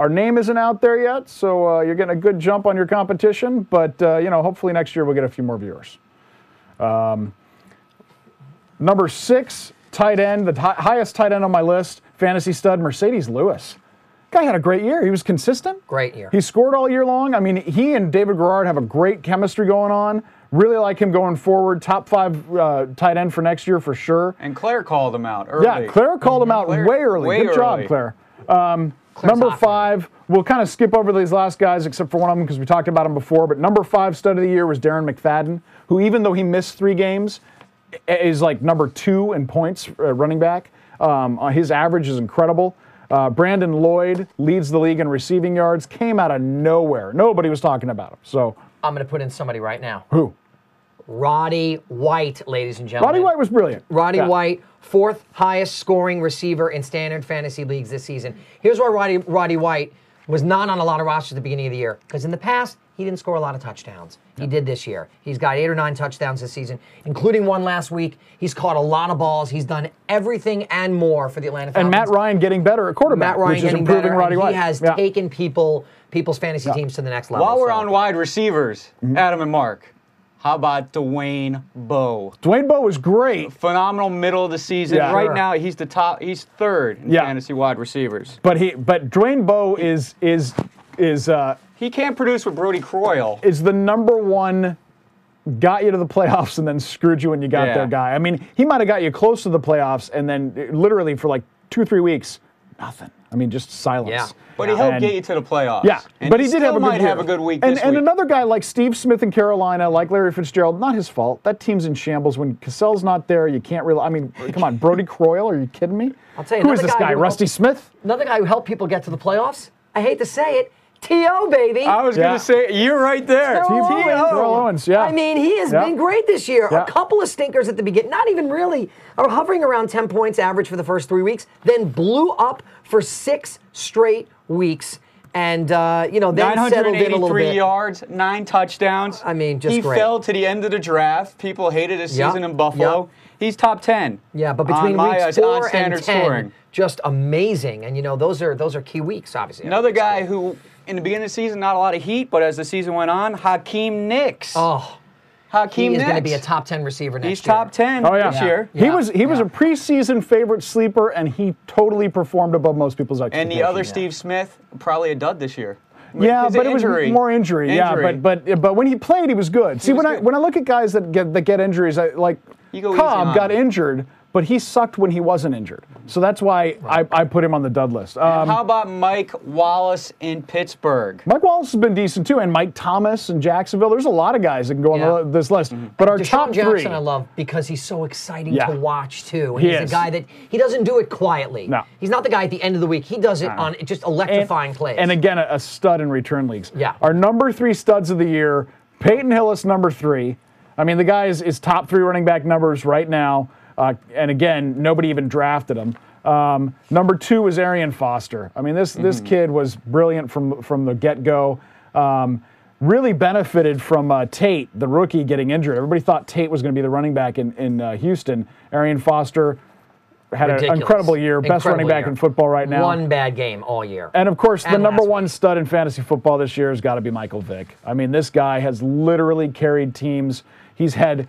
Our name isn't out there yet, so you're getting a good jump on your competition, but hopefully next year we'll get a few more viewers. Number 6, tight end, the highest tight end on my list, fantasy stud, Mercedes Lewis. Guy had a great year. He was consistent. Great year. He scored all year long. I mean, he and David Garrard have a great chemistry going on. Really like him going forward. Top 5 tight end for next year for sure. And Claire called him out early. Yeah, Claire called him out Claire- way early. way Good job, early. Claire. Number hot. 5, we'll kind of skip over these last guys except for one of them because we talked about him before, but number 5 stud of the year was Darren McFadden, who even though he missed 3 games, is like number 2 in points running back. His average is incredible. Brandon Lloyd leads the league in receiving yards, came out of nowhere. Nobody was talking about him. So, I'm going to put in somebody right now. who? Roddy White, ladies and gentlemen. Roddy White was brilliant. Roddy Yeah. White, 4th highest scoring receiver in standard fantasy leagues this season. Here's why Roddy White was not on a lot of rosters at the beginning of the year. Because in the past, he didn't score a lot of touchdowns. He did this year. He's got 8 or 9 touchdowns this season, including one last week. He's caught a lot of balls. He's done everything and more for the Atlanta Falcons. And Matt Ryan getting better at quarterback, Matt Ryan which is getting improving better, Roddy and White. he has Yeah. taken people's fantasy teams to the next level. While we're so. on wide receivers, Mm-hmm. Adam and Mark, how about Dwayne Bowe? Dwayne Bowe was great, Phenomenal middle of the season. Yeah. Right Sure. now, he's the top. He's 3rd in Yeah. fantasy wide receivers. but Dwayne Bowe is He can't produce with Brody Croyle. the number 1 got you to the playoffs and then screwed you when you got Yeah. there guy. I mean, he might have got you close to the playoffs and then literally for like 2-3 weeks, nothing. I mean, just silence. Yeah. But he helped And- get you to the playoffs. Yeah, And but he did still have a good might year. have a good week and, this and week. another guy like Steve Smith in Carolina, like Larry Fitzgerald, not his fault. That team's in shambles. When Cassell's not there, you can't really. I mean, come on, Brody Croyle, are you kidding me? I'll tell you, Who is another this guy guy? who Rusty helped- Smith? Another guy who helped people get to the playoffs. I hate to say it, T.O. baby. I was Yeah. going to say, you're right there. Terrell T.O. Owens. Terrell Owens, yeah. I mean, he has Yeah. been great this year. Yeah. A couple of stinkers at the beginning, not even really, are hovering around 10 points average for the first 3 weeks, then blew up for 6 straight weeks. And, then settled in a little 983 bit. yards, 9 touchdowns. I mean, just he great. fell to the end of the draft. People hated his Yeah. season in Buffalo. Yeah. He's top 10. Yeah, but between on my, weeks on 4 and standard 10, scoring. just amazing. And, those are key weeks, obviously. Another guy who, in the beginning of the season, not a lot of heat, but as the season went on, Hakeem Nicks. Oh, Hakeem he is Nicks. going to be a top 10 receiver next He's year. top 10 Oh yeah, this year. He Yeah. was a Yeah. preseason favorite sleeper, and he totally performed above most people's And expectations. the other Steve Smith, probably a dud this year. Yeah, His but it was injury. more injury. Yeah, but when he played, he was good. See, was when good. I look at guys that get injuries, like You go easy Cobb on got him. injured, but he sucked when he wasn't injured. So that's why I put him on the dud list. How about Mike Wallace in Pittsburgh? Mike Wallace has been decent too, and Mike Thomas in Jacksonville. There's a lot of guys that can go Yeah. on this list. But our Deshaun top Jackson 3. I love because he's so exciting Yeah. to watch too. And He he's is. a guy that he doesn't do it quietly. No. He's not the guy at the end of the week. He does it on just electrifying plays. And again, a stud in return leagues. Yeah. Our number 3 studs of the year, Peyton Hillis, number 3. I mean, the guy is top 3 running back numbers right now. And again, nobody even drafted him. Number 2 is Arian Foster. I mean, this kid was brilliant from the get-go. Really benefited from Tate, the rookie, getting injured. Everybody thought Tate was going to be the running back in Houston. Arian Foster had an Ridiculous. incredible year, best Incredible running back year. in football right now. One bad game all year. And of course, the And number last 1 week. stud in fantasy football this year has got to be Michael Vick. I mean, this guy has literally carried teams. He's had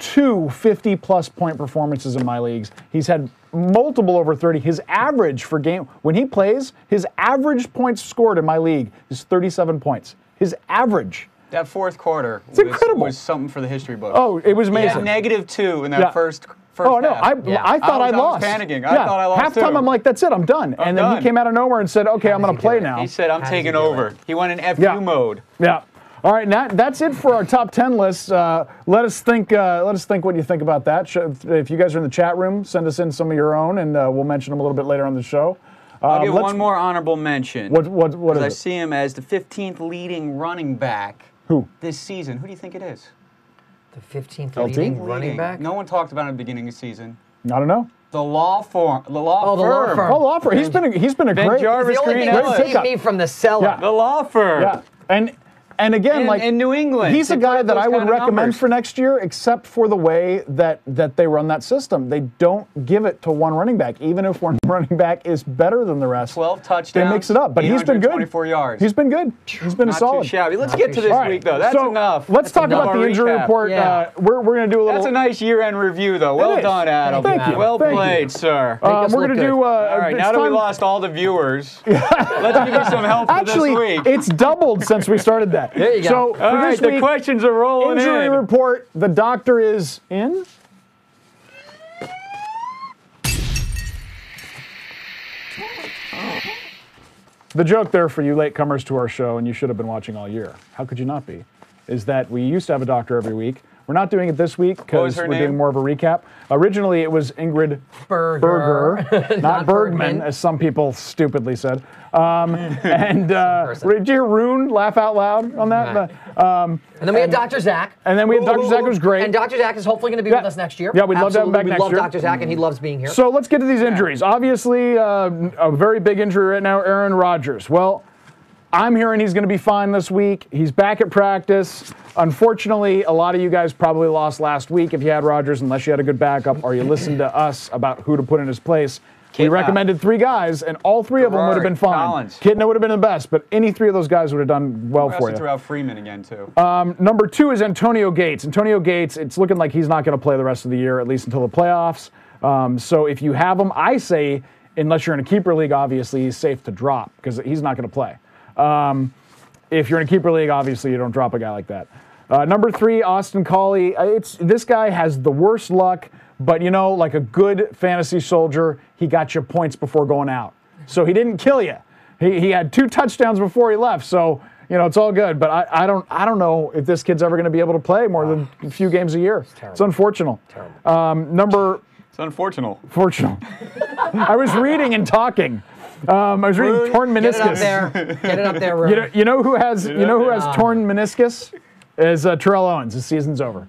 2 50-plus point performances in my leagues. He's had multiple over 30. His average for game, when he plays, his average points scored in my league is 37 points. His average. That fourth quarter incredible. was something for the history books. Oh, it was He had amazing. -2 in that Yeah. first Oh no! half. I thought I I was lost. panicking. I thought I lost, Halftime, too. I'm like, that's it. I'm done. And then he done. came out of nowhere and said, "Okay, I'm does going he to play do it? now." He said, I'm How does he taking do over. it? He went in FU Yeah. mode. Yeah. All right, that's it for our top 10 list. Let us think what you think about that. If you guys are in the chat room, send us in some of your own, and we'll mention them a little bit later on the show. I'll give one more honorable mention. What Because I is it? see him as the 15th leading running back Who? this season. Who do you think it is? The 15th LT? leading running back. No one talked about it at the beginning of the season. I don't know. The law firm. Oh, the law firm. Oh, offer. He's been a Ben great. Jarvis. The only Green thing that Ellis. saved me from the cellar. Yeah. The law firm. Yeah, and again, In- like in New England, he's they a put guy up that those I would kind of recommend numbers. for next year, except for the way that they run that system. They don't give it to one running back, even if one running back is better than the rest. 12 touchdowns. They mix it up, but he's been good. 24 yards. He's been good. He's been Not solid. too shabby. Let's Not get too to this shabby. week, though. That's So, enough. Let's talk about enough. the injury Recap. report. Yeah. We're going to do a little. That's a nice year-end review, though. Well It is. done, Adam. Thank you. Well Thank you. played, sir. us we're look going to good. do. All right, it's now that we time- lost all the viewers, let's give you some help for Actually, this week. it's doubled since we started that. that. There you go. So for All right, this the week, questions are rolling injury in. report, the doctor is in. The joke there for you latecomers to our show, and you should have been watching all year, how could you not be, is that we used to have a doctor every week. We're not doing it this week was because her we're doing name? more of a recap. Originally, it was Ingrid Berger. not Bergman, as some people stupidly said. And did you hear Rune laugh out loud on that? Right. And then we had Dr. Zach. And then we had Dr. Zach, who was great. And Dr. Zach is hopefully going to be with us next year. Yeah, we'd love to have him back Absolutely, next we love year. Dr. Zach, and he loves being here. So let's get to these injuries. Obviously, a very big injury right now, Aaron Rodgers. Well, I'm hearing he's going to be fine this week. He's back at practice. Unfortunately, a lot of you guys probably lost last week if you had Rodgers, unless you had a good backup or you listened to us about who to put in his place. We recommended 3 guys, and all 3 of them would have been fine. Collins. Kitna would have been the best, but any 3 of those guys would have done well We for also you. threw out Freeman again, too. Number 2 is Antonio Gates. Antonio Gates, it's looking like he's not going to play the rest of the year, at least until the playoffs. So if you have him, I say, unless you're in a keeper league, obviously, he's safe to drop because he's not going to play. If you're in a keeper league, obviously, you don't drop a guy like that. Number 3, Austin Collie. This guy has the worst luck, but, you know, like a good fantasy soldier, he got you points before going out. So he didn't kill you. He had 2 touchdowns before he left, so, you know, it's all good. But I don't know if this kid's ever going to be able to play more than a few games a year. It's unfortunate. It's unfortunate. Fortunate. I was reading and talking. I was reading torn meniscus. Get it up there. Get it up there, Rune. You know who has torn meniscus? Is Terrell Owens. His season's over.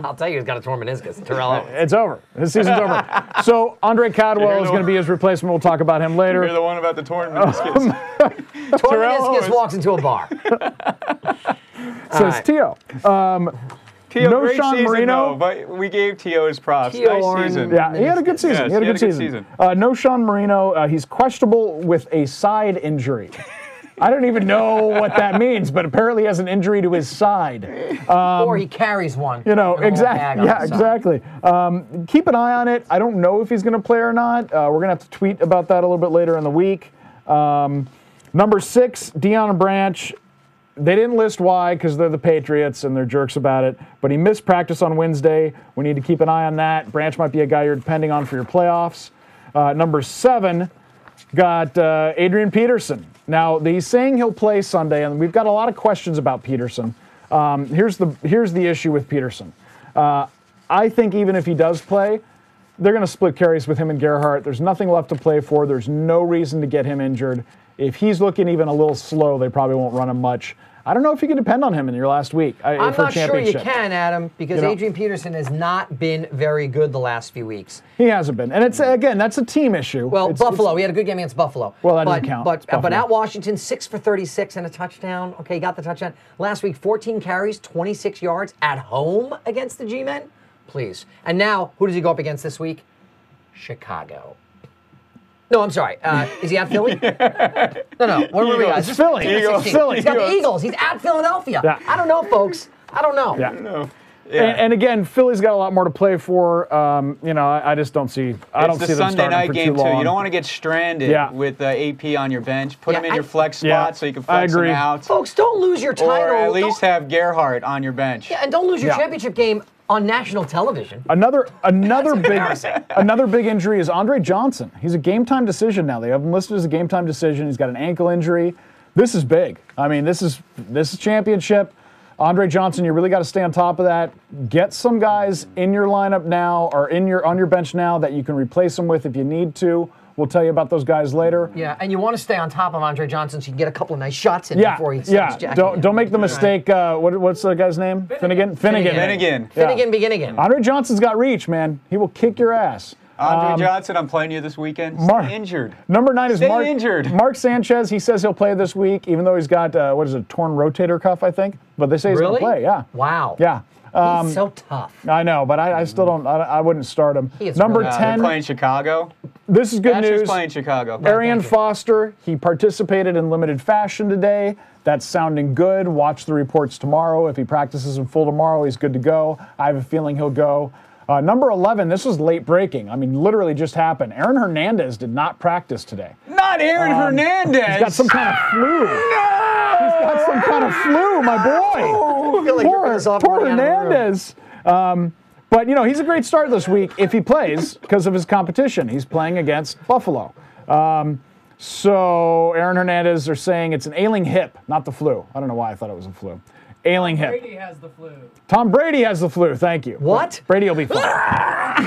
I'll tell you who's got a torn meniscus. Terrell Owens. It's over. His season's over. So Andre Cadwell is going to be his replacement. We'll talk about him later. You're the one about the torn meniscus. Torn Terrell meniscus Owens. walks into a bar. Says right. Tio. Tio, No great Sean season, Marino. though, but we gave Tio his props. Tio Nice Warren. season. Yeah, he had a good season. Yes, he had a good season. No Sean Marino. He's questionable with a side injury. I don't even know what that means, but apparently he has an injury to his side. Or he carries one. You know, in a little bag exactly. on Yeah, the side. exactly. Keep an eye on it. I don't know if he's going to play or not. We're going to have to tweet about that a little bit later in the week. Number 6, Deion Branch. They didn't list why because they're the Patriots and they're jerks about it. But he missed practice on Wednesday. We need to keep an eye on that. Branch might be a guy you're depending on for your playoffs. Number 7, got Adrian Peterson. Now, he's saying he'll play Sunday, and we've got a lot of questions about Peterson. Here's the issue with Peterson. I think even if he does play, they're going to split carries with him and Gerhardt. There's nothing left to play for. There's no reason to get him injured. If he's looking even a little slow, they probably won't run him much. I don't know if you can depend on him in your last week I'm for a not sure you championship. can, Adam, because You know. Adrian Peterson has not been very good the last few weeks. He hasn't been. And it's, again, that's a team issue. Well, It's- Buffalo, he had a good game against Buffalo. Well, that doesn't count. It's But Buffalo. at Washington, 6 for 36 and a touchdown. Okay, he got the touchdown. Last week, 14 carries, 26 yards at home against the G-Men. Please. And now, who does he go up against this week? Chicago. No, I'm sorry. Is he at Philly? No. What were we at? It's Philly. Eagles. Philly. He's got the Eagles. He's at Philadelphia. Yeah. I don't know, folks. I don't know. Yeah. No. And again, Philly's got a lot more to play for. You know, I just don't see. I don't It's see the them Sunday starting night for game, too long. too. You don't want to get stranded Yeah. with AP on your bench. Put Yeah, him in your I- flex spot Yeah. so you can I flex him agree. out. Folks, don't lose your title. Or at least Don't- have Gerhardt on your bench. Yeah, and don't lose your Yeah. championship game on national television. Another big embarrassing. another big injury is Andre Johnson. He's a game time decision now. They have him listed as a game time decision. He's got an ankle injury. This is big. I mean, this is championship. Andre Johnson, you really got to stay on top of that. Get some guys in your lineup now or on your bench now that you can replace them with if you need to. We'll tell you about those guys later. Yeah, and you want to stay on top of Andre Johnson so you can get a couple of nice shots in Yeah, before he starts yeah. jacking. Don't make the mistake. What's the guy's name? Finnegan. Finnegan. Finnegan, begin again. Andre Johnson's got reach, man. He will kick your ass. Andre Johnson, I'm playing you this weekend. Mark- Stay injured. Number 9 is Stay Mark, injured. Mark Sanchez. He says he'll play this week, even though he's got, torn rotator cuff, I think. But they say he's going Really? to play, yeah. Wow. Yeah. He's so tough. I know, but I still don't, I wouldn't start him. He is Number really- They're 10, playing Chicago. this is good Thatcher's news. playing Chicago. Arian Thank you. Foster, he participated in limited fashion today. That's sounding good. Watch the reports tomorrow. If he practices in full tomorrow, he's good to go. I have a feeling he'll go. Number 11, this was late breaking. I mean, literally just happened. Aaron Hernandez did not practice today. Not Aaron Hernandez. He's got some kind of flu. He's got some kind of flu, my boy. I feel like ripping us off and Poor running out of the room. Hernandez. But, you know, he's a great start this week if he plays because of his competition. He's playing against Buffalo. So Aaron Hernandez are saying it's an ailing hip, not the flu. I don't know why I thought it was a flu. Ailing hip. Brady has the flu. Tom Brady has the flu. Thank you. What? Brady will be fine.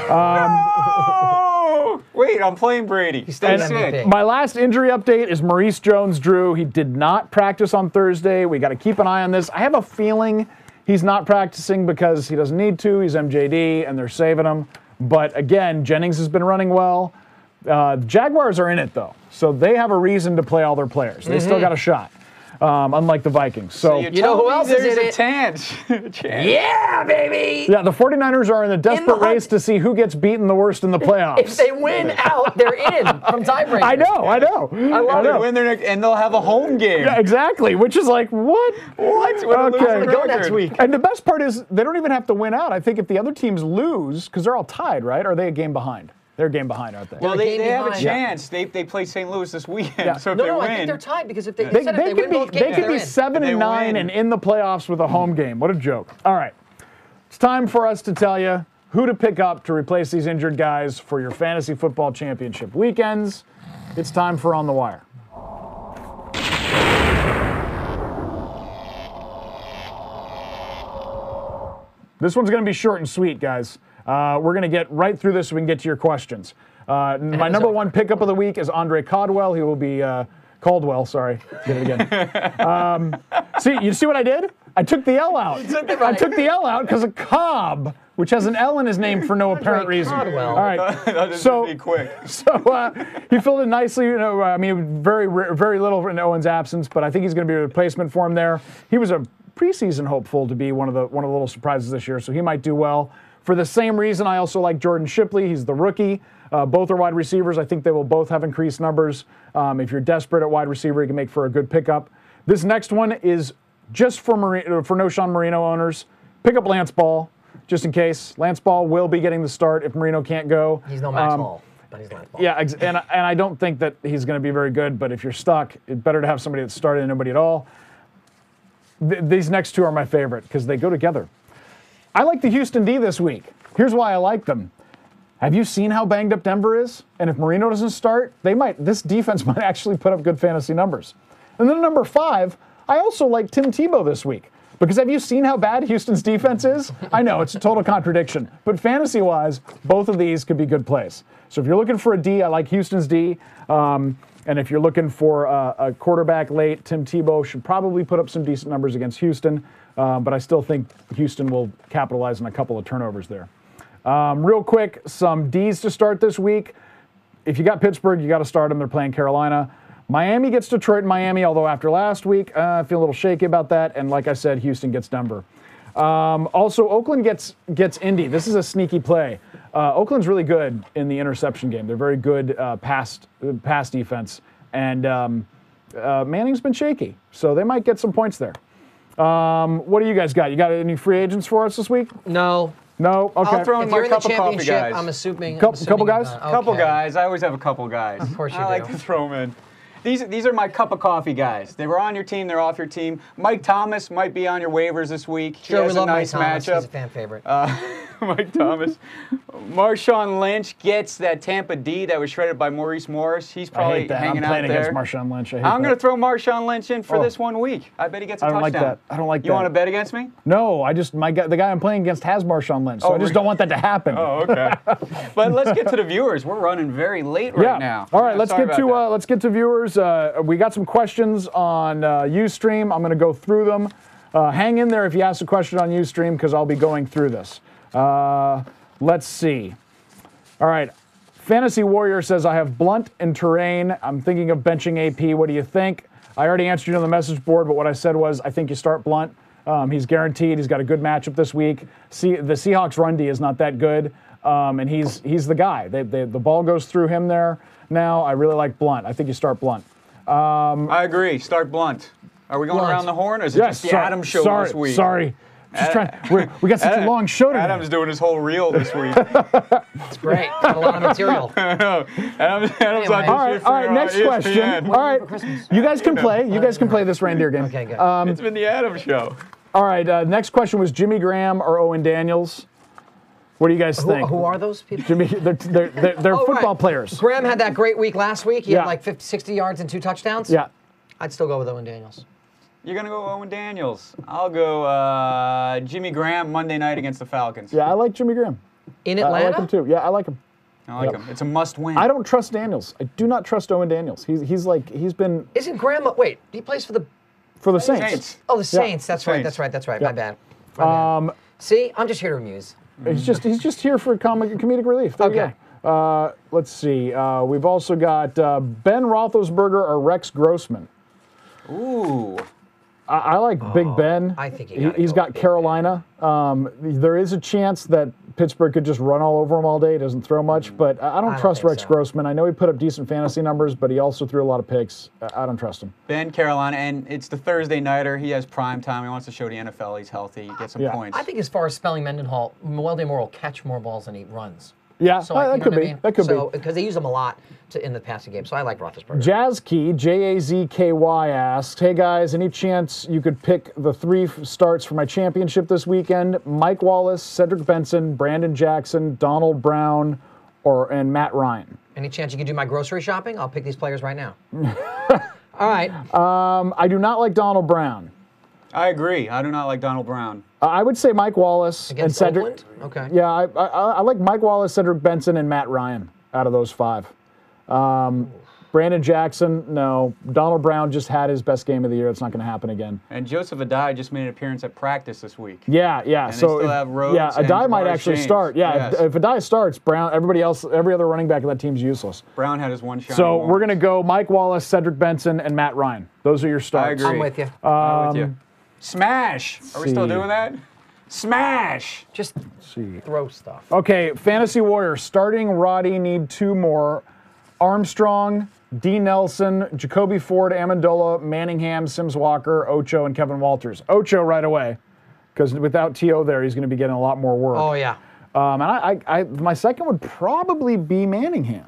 Oh, wait, I'm playing Brady. He's still sick. MVP. My last injury update is Maurice Jones-Drew. He did not practice on Thursday. We got to keep an eye on this. I have a feeling he's not practicing because he doesn't need to. He's MJD, and they're saving him. But again, Jennings has been running well. The Jaguars are in it, though, so they have a reason to play all their players. They still got a shot, unlike the Vikings. So you're You know who telling me else is there's in a it? chance. Yeah, baby. yeah, the 49ers are in a desperate hunt. race to see who gets beaten the worst in the playoffs. If they win out, they're in from tiebreakers. I know. I love They it. win their next, and they'll have a home game. Yeah, exactly, which is like, what? What? What are Okay. losing Go record? next week. And the best part is they don't even have to win out. I think if the other teams lose, because they're all tied, right? Or are they a game behind? They're a game behind, aren't they? Well, They're a they game have a behind. chance. They play St. Louis this weekend, Yeah. so if No, they no, win, I think they're tied because if they, They, said they if they could win be both games, they could they're be in. 7 They and 9 win. and in the playoffs with a home game. What a joke! All right, it's time for us to tell you who to pick up to replace these injured guys for your fantasy football championship weekends. It's time for On the Wire. This one's going to be short and sweet, guys. We're going to get right through this so we can get to your questions. My number one pickup of the week is Andre Caldwell. He will be Caldwell. Sorry, get it again. You see what I did? I took the L out. took it right. I took the L out because of Cobb, which has an L in his name for no apparent reason. Caldwell. All right. that'll So- be quick. So he filled in nicely. You know, I mean, very little in Owen's absence, but I think he's going to be a replacement for him there. He was a preseason hopeful to be one of the little surprises this year, so he might do well. For the same reason, I also like Jordan Shipley. He's the rookie. Both are wide receivers. I think they will both have increased numbers. If you're desperate at wide receiver, you can make for a good pickup. This next one is just for No-Sean Marino owners. Pick up Lance Ball, just in case. Lance Ball will be getting the start if Marino can't go. He's no Max Ball, but he's Lance Ball. Yeah, and I don't think that he's going to be very good, but if you're stuck, it's better to have somebody that started and nobody at all. These next two are my favorite because they go together. I like the Houston D this week. Here's why I like them. Have you seen how banged up Denver is? And if Marino doesn't start, this defense might actually put up good fantasy numbers. And then number 5, I also like Tim Tebow this week. Because have you seen how bad Houston's defense is? I know, it's a total contradiction. But fantasy-wise, both of these could be good plays. So if you're looking for a D, I like Houston's D. And if you're looking for a quarterback late, Tim Tebow should probably put up some decent numbers against Houston. But I still think Houston will capitalize on a couple of turnovers there. Real quick, some Ds to start this week. If you got Pittsburgh, you got to start them. They're playing Carolina. Miami gets Detroit and Miami, although after last week, I feel a little shaky about that. And like I said, Houston gets Denver. Also, Oakland gets Indy. This is a sneaky play. Oakland's really good in the interception game. They're very good pass defense. And Manning's been shaky, so they might get some points there. What do you guys got? You got any free agents for us this week? No. No? Okay. I'll throw in If my you're in the cup of coffee championship, guys. I'm assuming. Couple guys? Couple Okay. guys. I always have a couple guys. Of course you I like do. to throw them in. These are my cup of coffee guys. They were on your team. They're off your team. Mike Thomas might be on your waivers this week. Sure, he we has love a nice Mike Thomas. matchup. He's a fan favorite. Mike Thomas. Marshawn Lynch gets that Tampa D that was shredded by Maurice Morris. He's I probably hate that. hanging I'm playing out there. against Marshawn Lynch. I hate I'm going that. to throw Marshawn Lynch in for Oh. this 1 week. I bet he gets a I don't touchdown. like that. I don't like You that. want to bet against me? No, the guy I'm playing against has Marshawn Lynch, so I just don't want that to happen. Oh, okay. But let's get to the viewers. We're running very late right now. All right, let's Sorry get about that. to viewers. We got some questions on Ustream. I'm going to go through them. Hang in there if you ask a question on Ustream because I'll be going through this. Let's see. All right. Fantasy Warrior says, I have Blunt and Terrain. I'm thinking of benching AP. What do you think? I already answered you on the message board, but what I said was I think you start Blunt. He's guaranteed. He's got a good matchup this week. The Seahawks run D is not that good, and he's the guy. The ball goes through him there now. I really like Blunt. I think you start Blunt. I agree. Start Blunt. Are we going Blunt. around the horn, or is it just the Adams show this week? Sorry. Just trying. We got such a long show today. Adam's doing his whole reel this week. It's great. Got a lot of material. Adam's Anyway. on All right, next question. All right, for Christmas? you guys can play. You guys can play this reindeer game. Okay, good. It's been the Adam show. All right, next question was Jimmy Graham or Owen Daniels. What do you guys think? Who are those people? Jimmy, they're Oh, football right. players. Graham had that great week last week. He Yeah. had like 50, 60 yards and 2 touchdowns. Yeah. I'd still go with Owen Daniels. You're going to go Owen Daniels. I'll go Jimmy Graham Monday night against the Falcons. Yeah, I like Jimmy Graham. In I Atlanta? like him too. Yeah, I like him. I like him. It's a must-win. I don't trust Daniels. I do not trust Owen Daniels. He's been Isn't Graham, wait, he plays for the, for the Saints. Saints. oh, the Saints. That's right, Saints. that's right. Yeah. My bad. My bad. See, I'm just here to amuse. He's just here for comedic relief. There you Okay. go. Let's see. We've also got Ben Roethlisberger or Rex Grossman. Ooh. I like Big Ben. I think you gotta he's go got with Big Carolina. There is a chance that Pittsburgh could just run all over him all day. He doesn't throw much, but I don't trust think Rex so. Grossman. I know he put up decent fantasy numbers, but he also threw a lot of picks. I don't trust him. Ben, Carolina, and it's the Thursday nighter. He has prime time. He wants to show the NFL he's healthy. Get some Yeah. points. I think as far as spelling Mendenhall, Welde Moore will catch more balls than he runs. Yeah, So that you know could what I be. mean? That could be. Because they use him a lot in the passing game. So I like Roethlisberger. Jazky, Jazky asks, hey guys, any chance you could pick the 3 starts for my championship this weekend? Mike Wallace, Cedric Benson, Brandon Jackson, Donald Brown, and Matt Ryan. Any chance you can do my grocery shopping? I'll pick these players right now. All right. I do not like Donald Brown. I agree. I do not like Donald Brown. I would say Mike Wallace and Against Cedric. Oakland? Okay. Yeah, I like Mike Wallace, Cedric Benson, and Matt Ryan out of those 5. Brandon Jackson, no. Donald Brown just had his best game of the year. It's not going to happen again. And Joseph Adai just made an appearance at practice this week. Yeah. And they still have Rhodes yeah, and Adai might Ja'Marr actually Chase. start. Yeah, Yes. if Adai starts, Brown, everybody else, every other running back of that team's useless. Brown had his one shot. So we're going to go Mike Wallace, Cedric Benson, and Matt Ryan. Those are your starts. I agree. I'm with you. I'm with you. Smash. Are we still see. doing that? Smash. Just See. throw stuff. Okay, Fantasy Warriors. Starting Roddy, need 2 more. Armstrong, D. Nelson, Jacoby Ford, Amendola, Manningham, Sims Walker, Ocho, and Kevin Walters. Ocho right away, because without T.O. there, he's going to be getting a lot more work. Oh, yeah. And my second would probably be Manningham.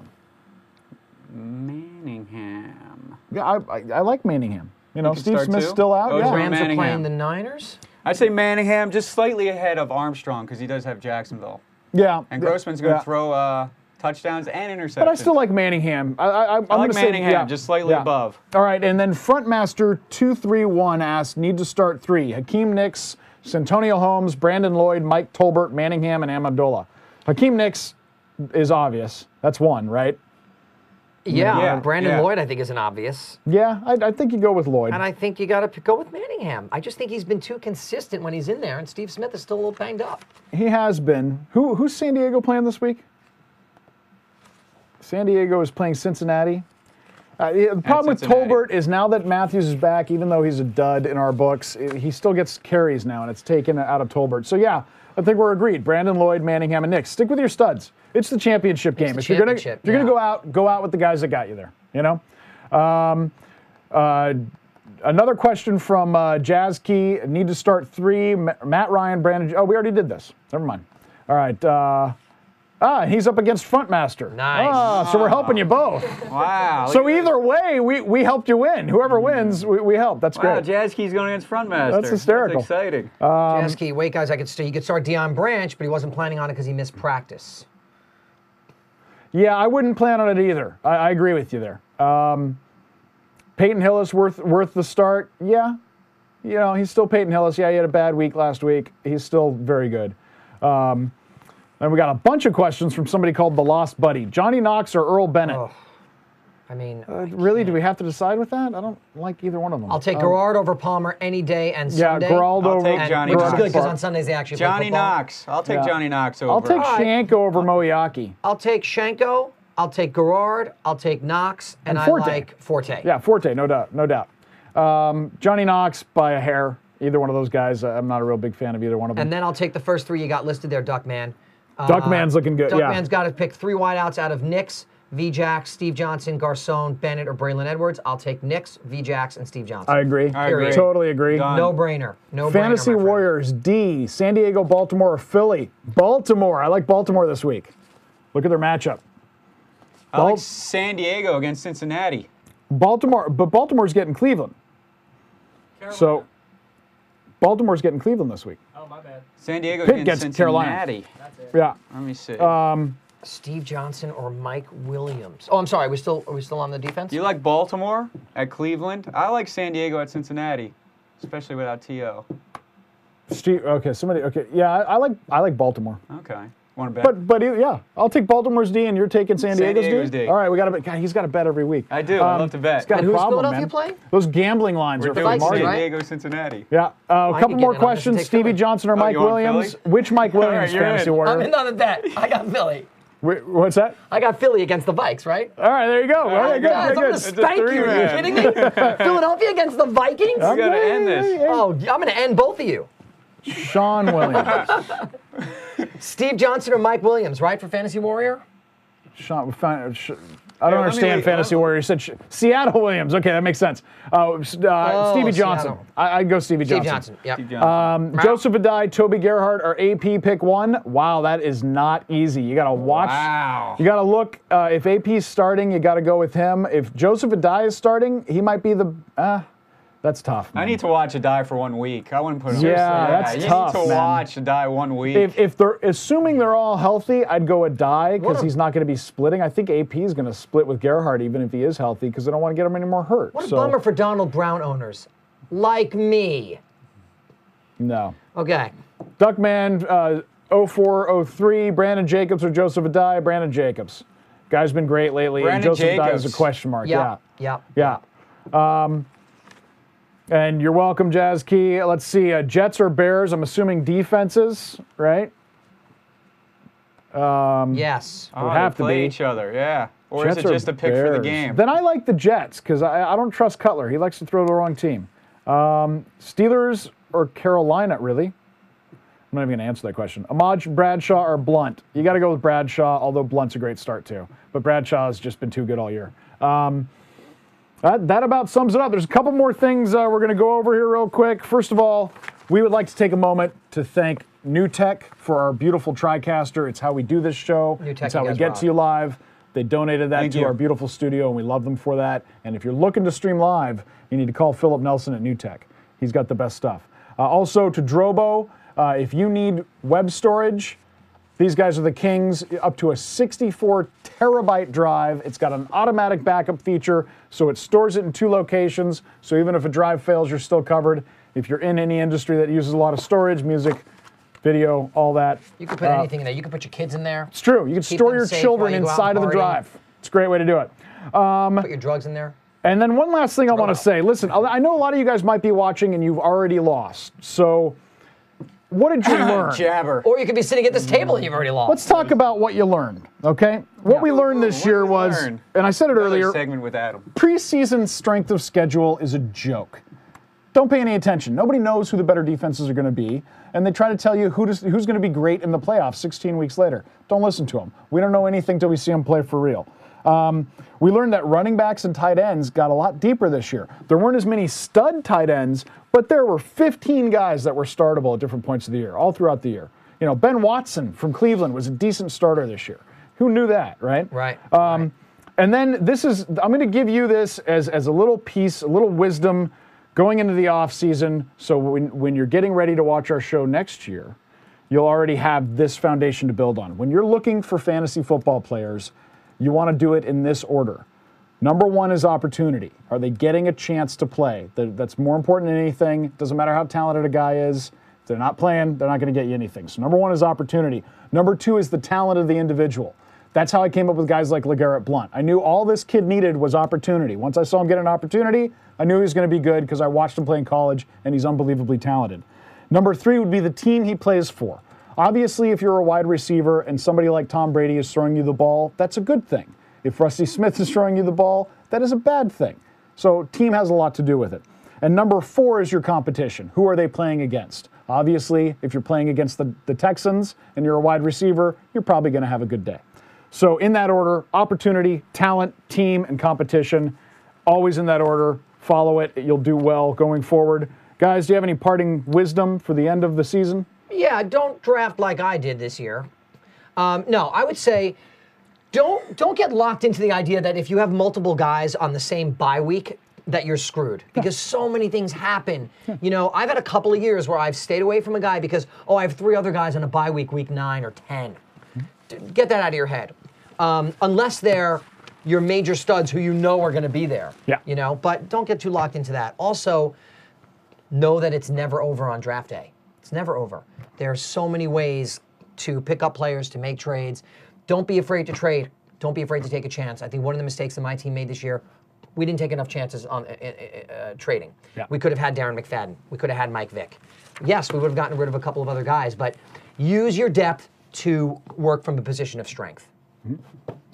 Manningham. Yeah, I like Manningham. You know, can Steve start Smith's too? still out. Ojo Yeah. Rams are Manningham. playing the Niners. I'd say Manningham just slightly ahead of Armstrong because he does have Jacksonville. Yeah. And Grossman's going to Yeah. throw touchdowns and interceptions. But I still like Manningham. I'm I going like to say Manningham, yeah. just slightly Yeah. above. All right, and then Frontmaster 231 asks, need to start 3. Hakeem Nicks, Santonio Holmes, Brandon Lloyd, Mike Tolbert, Manningham, and Amendola. Hakeem Nicks is obvious. That's 1, right? Yeah, Yeah, and Brandon yeah. Lloyd, I think, is an obvious. Yeah, I think you go with Lloyd. And I think you got to go with Manningham. I just think he's been too consistent when he's in there, and Steve Smith is still a little banged up. He has been. Who's San Diego playing this week? San Diego is playing Cincinnati. The problem with Cincinnati. Tolbert is now that Matthews is back, even though he's a dud in our books, he still gets carries now, and it's taken out of Tolbert. So yeah, I think we're agreed. Brandon Lloyd, Manningham, and Nicks. Stick with your studs. It's the championship game. the If you're gonna championship, go out with the guys that got you there. You know. Another question from Jazz Key. Need to start 3. Matt Ryan, Brandon. Oh, we already did this. Never mind. All right. He's up against Frontmaster. Nice. So we're helping you both. Wow. So either way, we helped you win. Whoever wins, we help. That's Wow, great. Jazz Key's going against Frontmaster. That's hysterical. That's exciting. Jasky, wait, guys, he could start Deion Branch, but he wasn't planning on it because he missed practice. Yeah, I wouldn't plan on it either. I agree with you there. Peyton Hillis worth the start. Yeah, you know he's still Peyton Hillis. Yeah, he had a bad week last week. He's still very good. And we got a bunch of questions from somebody called the Lost Buddy. Johnny Knox or Earl Bennett? Oh, I mean, Really? Do we have to decide with that? I don't like either one of them. I'll take Garrard over Palmer any day and Yeah, Sunday. Geraldo I'll over. take And- Johnny which is Knox. good because on Sundays they actually play Johnny football. Knox. I'll take Yeah. Johnny Knox over. I'll take All right. Shanko over Moyaki. I'll take Shanko. I'll take Garrard. I'll take Knox, and I Forte. like Forte. Yeah, Forte, no doubt. Johnny Knox by a hair. Either one of those guys. I'm not a real big fan of either one of them. And then I'll take the first 3 you got listed there, Duckman. Duckman's looking good. Duckman's Yeah. got to pick 3 wideouts out of Knicks, V-Jax, Steve Johnson, Garcon, Bennett, or Braylon Edwards. I'll take Knicks, V-Jax, and Steve Johnson. I agree. I agree. Totally agree. Done. No brainer. No Fantasy brainer, my friend. Warriors, D, San Diego, Baltimore, or Philly. Baltimore. I like Baltimore this week. Look at their matchup. I like San Diego against Cincinnati. Baltimore, but Baltimore's getting Cleveland. So Baltimore's getting Cleveland this week. Oh, my bad. San Diego Pitt against gets Carolina. Cincinnati. That's it. Yeah. Let me see. Steve Johnson or Mike Williams. Oh, I'm sorry. Are we still on the defense? You like Baltimore at Cleveland? I like San Diego at Cincinnati, especially without T.O. Steve, okay, somebody. Okay, yeah, I like Baltimore. Okay. Want to bet? But yeah, I'll take Baltimore's D, and you're taking San San Diego's, Diego's D? D. All right, we got to bet. God, he's got to bet every week. I do. I love to bet. He's got And a who's problem, Philadelphia man. playing? Those gambling lines We're are doing from Vikings, San Marty. right? Diego, Cincinnati. Yeah, a I couple could more get in on this and questions. take Stevie Philly. Johnson or Oh, Mike you want Williams? Philly? Which Mike Williams, you're fantasy in. warrior? I'm in on the bet. I got Philly. What's that? I got Philly against the Vikes, right? All right, there you go. All right, good, Guys, I'm good, gonna good. spank you. Are you three-man. kidding me? Philadelphia against the Vikings? We gotta end this. Oh, I'm gonna end both of you. Sean Williams. Steve Johnson or Mike Williams, right, for Fantasy Warrior? Sean, I don't Here, let me understand wait. fantasy warrior. You said Seattle Williams. Okay, that makes sense. Stevie Johnson. Seattle. I'd go Stevie Steve Johnson. Johnson. Yep. Steve Johnson. Joseph Adai, Toby Gerhardt, or AP pick one. Wow, that is not easy. You got to watch. Wow. You got to look. If AP's starting, you got to go with him. If Joseph Adai is starting, he might be the. That's tough. I Man. need to watch a die for 1 week. I wouldn't put him. Yeah, that's tough, You need to man. watch a die 1 week. If they're assuming they're all healthy, I'd go Adai because What a- he's not going to be splitting. I think AP is going to split with Gerhardt even if he is healthy because they don't want to get him any more hurt. What a So, bummer for Donald Brown owners. Like me. No. Okay. Duckman 0403, Brandon Jacobs or Joseph Adai? Brandon Jacobs. Guy's been great lately. And Brandon Joseph Adai is a Jacobs. question mark. Yep. Yeah. Yep. Yeah. And you're welcome, Jazz Key. Let's see. Jets or Bears? I'm assuming defenses, right? Yes. oh, would have they to play be. each other, yeah. Or Jets is it or just a pick for the Bears? game? Then I like the Jets because I don't trust Cutler. He likes to throw the wrong team. Steelers or Carolina, really? I'm not even going to answer that question. Amaj Bradshaw or Blunt? You got to go with Bradshaw, although Blunt's a great start too. But Bradshaw has just been too good all year. That about sums it up. There's a couple more things we're going to go over here real quick. First of all, we would like to take a moment to thank New Tech for our beautiful TriCaster. It's how we do this show. New Tech, It's how you we guys get rock. to you live. They donated that Thank to you. our beautiful studio, and we love them for that. And if you're looking to stream live, you need to call Philip Nelson at New Tech. He's got the best stuff. Also to Drobo, if you need web storage, these guys are the kings, up to a 64 terabyte drive. It's got an automatic backup feature, so it stores it in 2 locations. So even if a drive fails, you're still covered. If you're in any industry that uses a lot of storage, music, video, all that. You can put anything in there. You can put your kids in there. It's true. You can Keep store them your safe children while you go out inside of and the party. drive. It's a great way to do it. Put your drugs in there. And then one last thing I want to say. Listen, I know a lot of you guys might be watching and you've already lost. So what did you learn? Jabber. Or you could be sitting at this table and you've already lost. Let's talk about what you learned, okay? What we learned this What year did we was, learn? and I said it Another earlier, segment with Adam. preseason strength of schedule is a joke. Don't pay any attention. Nobody knows who the better defenses are going to be, and they try to tell you who's going to be great in the playoffs 16 weeks later. Don't listen to them. We don't know anything till we see them play for real. We learned that running backs and tight ends got a lot deeper this year. There weren't as many stud tight ends, but there were 15 guys that were startable at different points of the year, all throughout the year. You know, Ben Watson from Cleveland was a decent starter this year. Who knew that, right? Right. And then I'm going to give you this as a little piece, a little wisdom going into the off season. So when you're getting ready to watch our show next year, you'll already have this foundation to build on. When you're looking for fantasy football players, you want to do it in this order. Number 1 is opportunity. Are they getting a chance to play? That's more important than anything. Doesn't matter how talented a guy is. If they're not playing, they're not going to get you anything. So number 1 is opportunity. Number 2 is the talent of the individual. That's how I came up with guys like LeGarrette Blount. I knew all this kid needed was opportunity. Once I saw him get an opportunity, I knew he was going to be good because I watched him play in college, and he's unbelievably talented. Number 3 would be the team he plays for. Obviously, if you're a wide receiver and somebody like Tom Brady is throwing you the ball, that's a good thing. If Rusty Smith is throwing you the ball, that is a bad thing. So team has a lot to do with it. And number 4 is your competition. Who are they playing against? Obviously, if you're playing against the Texans and you're a wide receiver, you're probably going to have a good day. So in that order, opportunity, talent, team, and competition. Always in that order. Follow it. You'll do well going forward. Guys, do you have any parting wisdom for the end of the season? Yeah, don't draft like I did this year. No, I would say don't get locked into the idea that if you have multiple guys on the same bye week, that you're screwed, because so many things happen. You know, I've had a couple of years where I've stayed away from a guy because, I have 3 other guys on a bye week, week 9 or 10. Get that out of your head. Unless they're your major studs who you know are going to be there. Yeah. You know, but don't get too locked into that. Also, know that it's never over on draft day. It's never over. There are so many ways to pick up players, to make trades. Don't be afraid to trade. Don't be afraid to take a chance. I think one of the mistakes that my team made this year, we didn't take enough chances on trading. Yeah. We could have had Darren McFadden. We could have had Mike Vick. Yes, we would have gotten rid of a couple of other guys, but use your depth to work from a position of strength.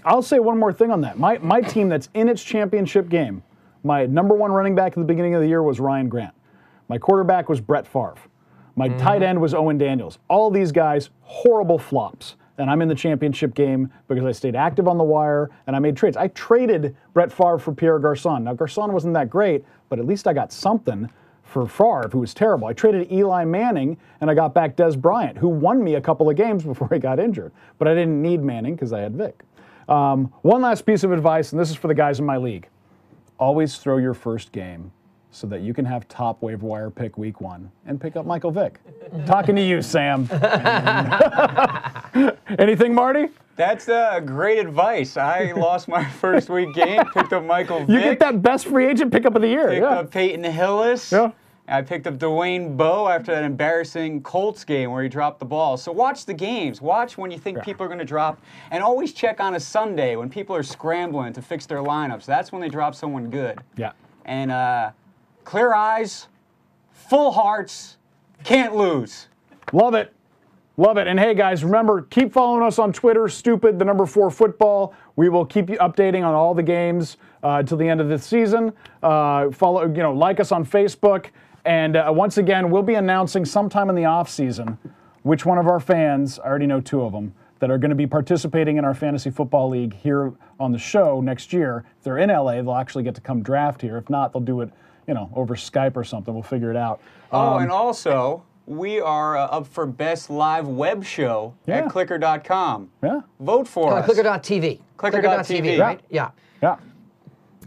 I'll say one more thing on that. My team that's in its championship game, my number 1 running back at the beginning of the year was Ryan Grant. My quarterback was Brett Favre. My tight end was Owen Daniels. All these guys, horrible flops. And I'm in the championship game because I stayed active on the wire and I made trades. I traded Brett Favre for Pierre Garçon. Now, Garçon wasn't that great, but at least I got something for Favre, who was terrible. I traded Eli Manning and I got back Des Bryant, who won me a couple of games before he got injured. But I didn't need Manning because I had Vic. One last piece of advice, and this is for the guys in my league. Always throw your first game so that you can have top waiver wire pick week 1 and pick up Michael Vick. Talking to you, Sam. Anything, Marty? That's great advice. I lost my first week game, picked up Michael Vick. You get that best free agent pickup of the year. Picked up Peyton Hillis. Yeah. I picked up Dwayne Bowe after that embarrassing Colts game where he dropped the ball. So watch the games. Watch when you think people are going to drop. And always check on a Sunday when people are scrambling to fix their lineups. That's when they drop someone good. Yeah. And clear eyes, full hearts, can't lose. Love it. Love it. And hey, guys, remember, keep following us on Twitter, stupid, the number 4 football. We will keep you updating on all the games till the end of the season. Follow, like us on Facebook. And once again, we'll be announcing sometime in the off season which one of our fans, I already know 2 of them, that are going to be participating in our fantasy football league here on the show next year. If they're in LA, they'll actually get to come draft here. If not, they'll do it, over Skype or something. We'll figure it out. And also, we are up for Best Live Web Show at Clicker.com. Yeah. Vote for us. Clicker.tv. Clicker.tv, right? Yeah. Yeah.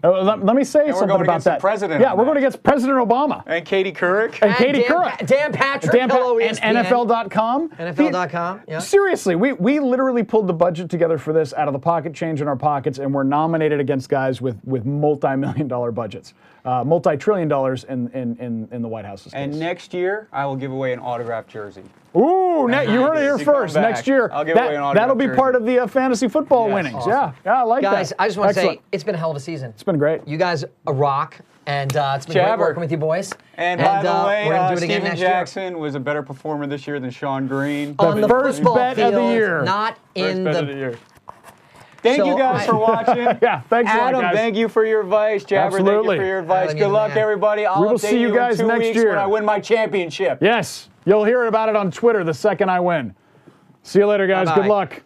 Let me say something going about against the that. president Yeah, on we're that. going against President Obama. And Katie Couric. And Katie Dan, Couric. Dan Patrick. Hello, and ESPN. NFL.com. NFL.com, yeah. Seriously, we literally pulled the budget together for this out of the pocket change in our pockets, and we're nominated against guys with multi-million-dollar budgets, multi-trillion dollars in the White House's case. And next year, I will give away an autographed jersey. Ooh, you heard it here You come first. back. Next year, I'll give away an autographed that'll be part jersey. of the fantasy football Yes. winnings. Awesome. Yeah, I like that. Guys, I just want to say, Excellent. it's been a hell of a season. It's been great. You guys rock, and it's been Jabber. great working with you boys. And by the way, we're gonna do it again Steven next year. Jackson was a better performer this year than Sean Green. On the first football bet field, of the year. not in First bet of the the. year. Thank So you guys for watching. Yeah, thanks a lot, Adam, guys. thank you for your advice. Jabber, thank Absolutely. you for your advice. Adam, Good you're luck, the man. everybody. I'll We will update see you guys in 2 next weeks year. when I win my championship. Yes, you'll hear about it on Twitter the second I win. See you later, guys. Bye-bye. Good luck.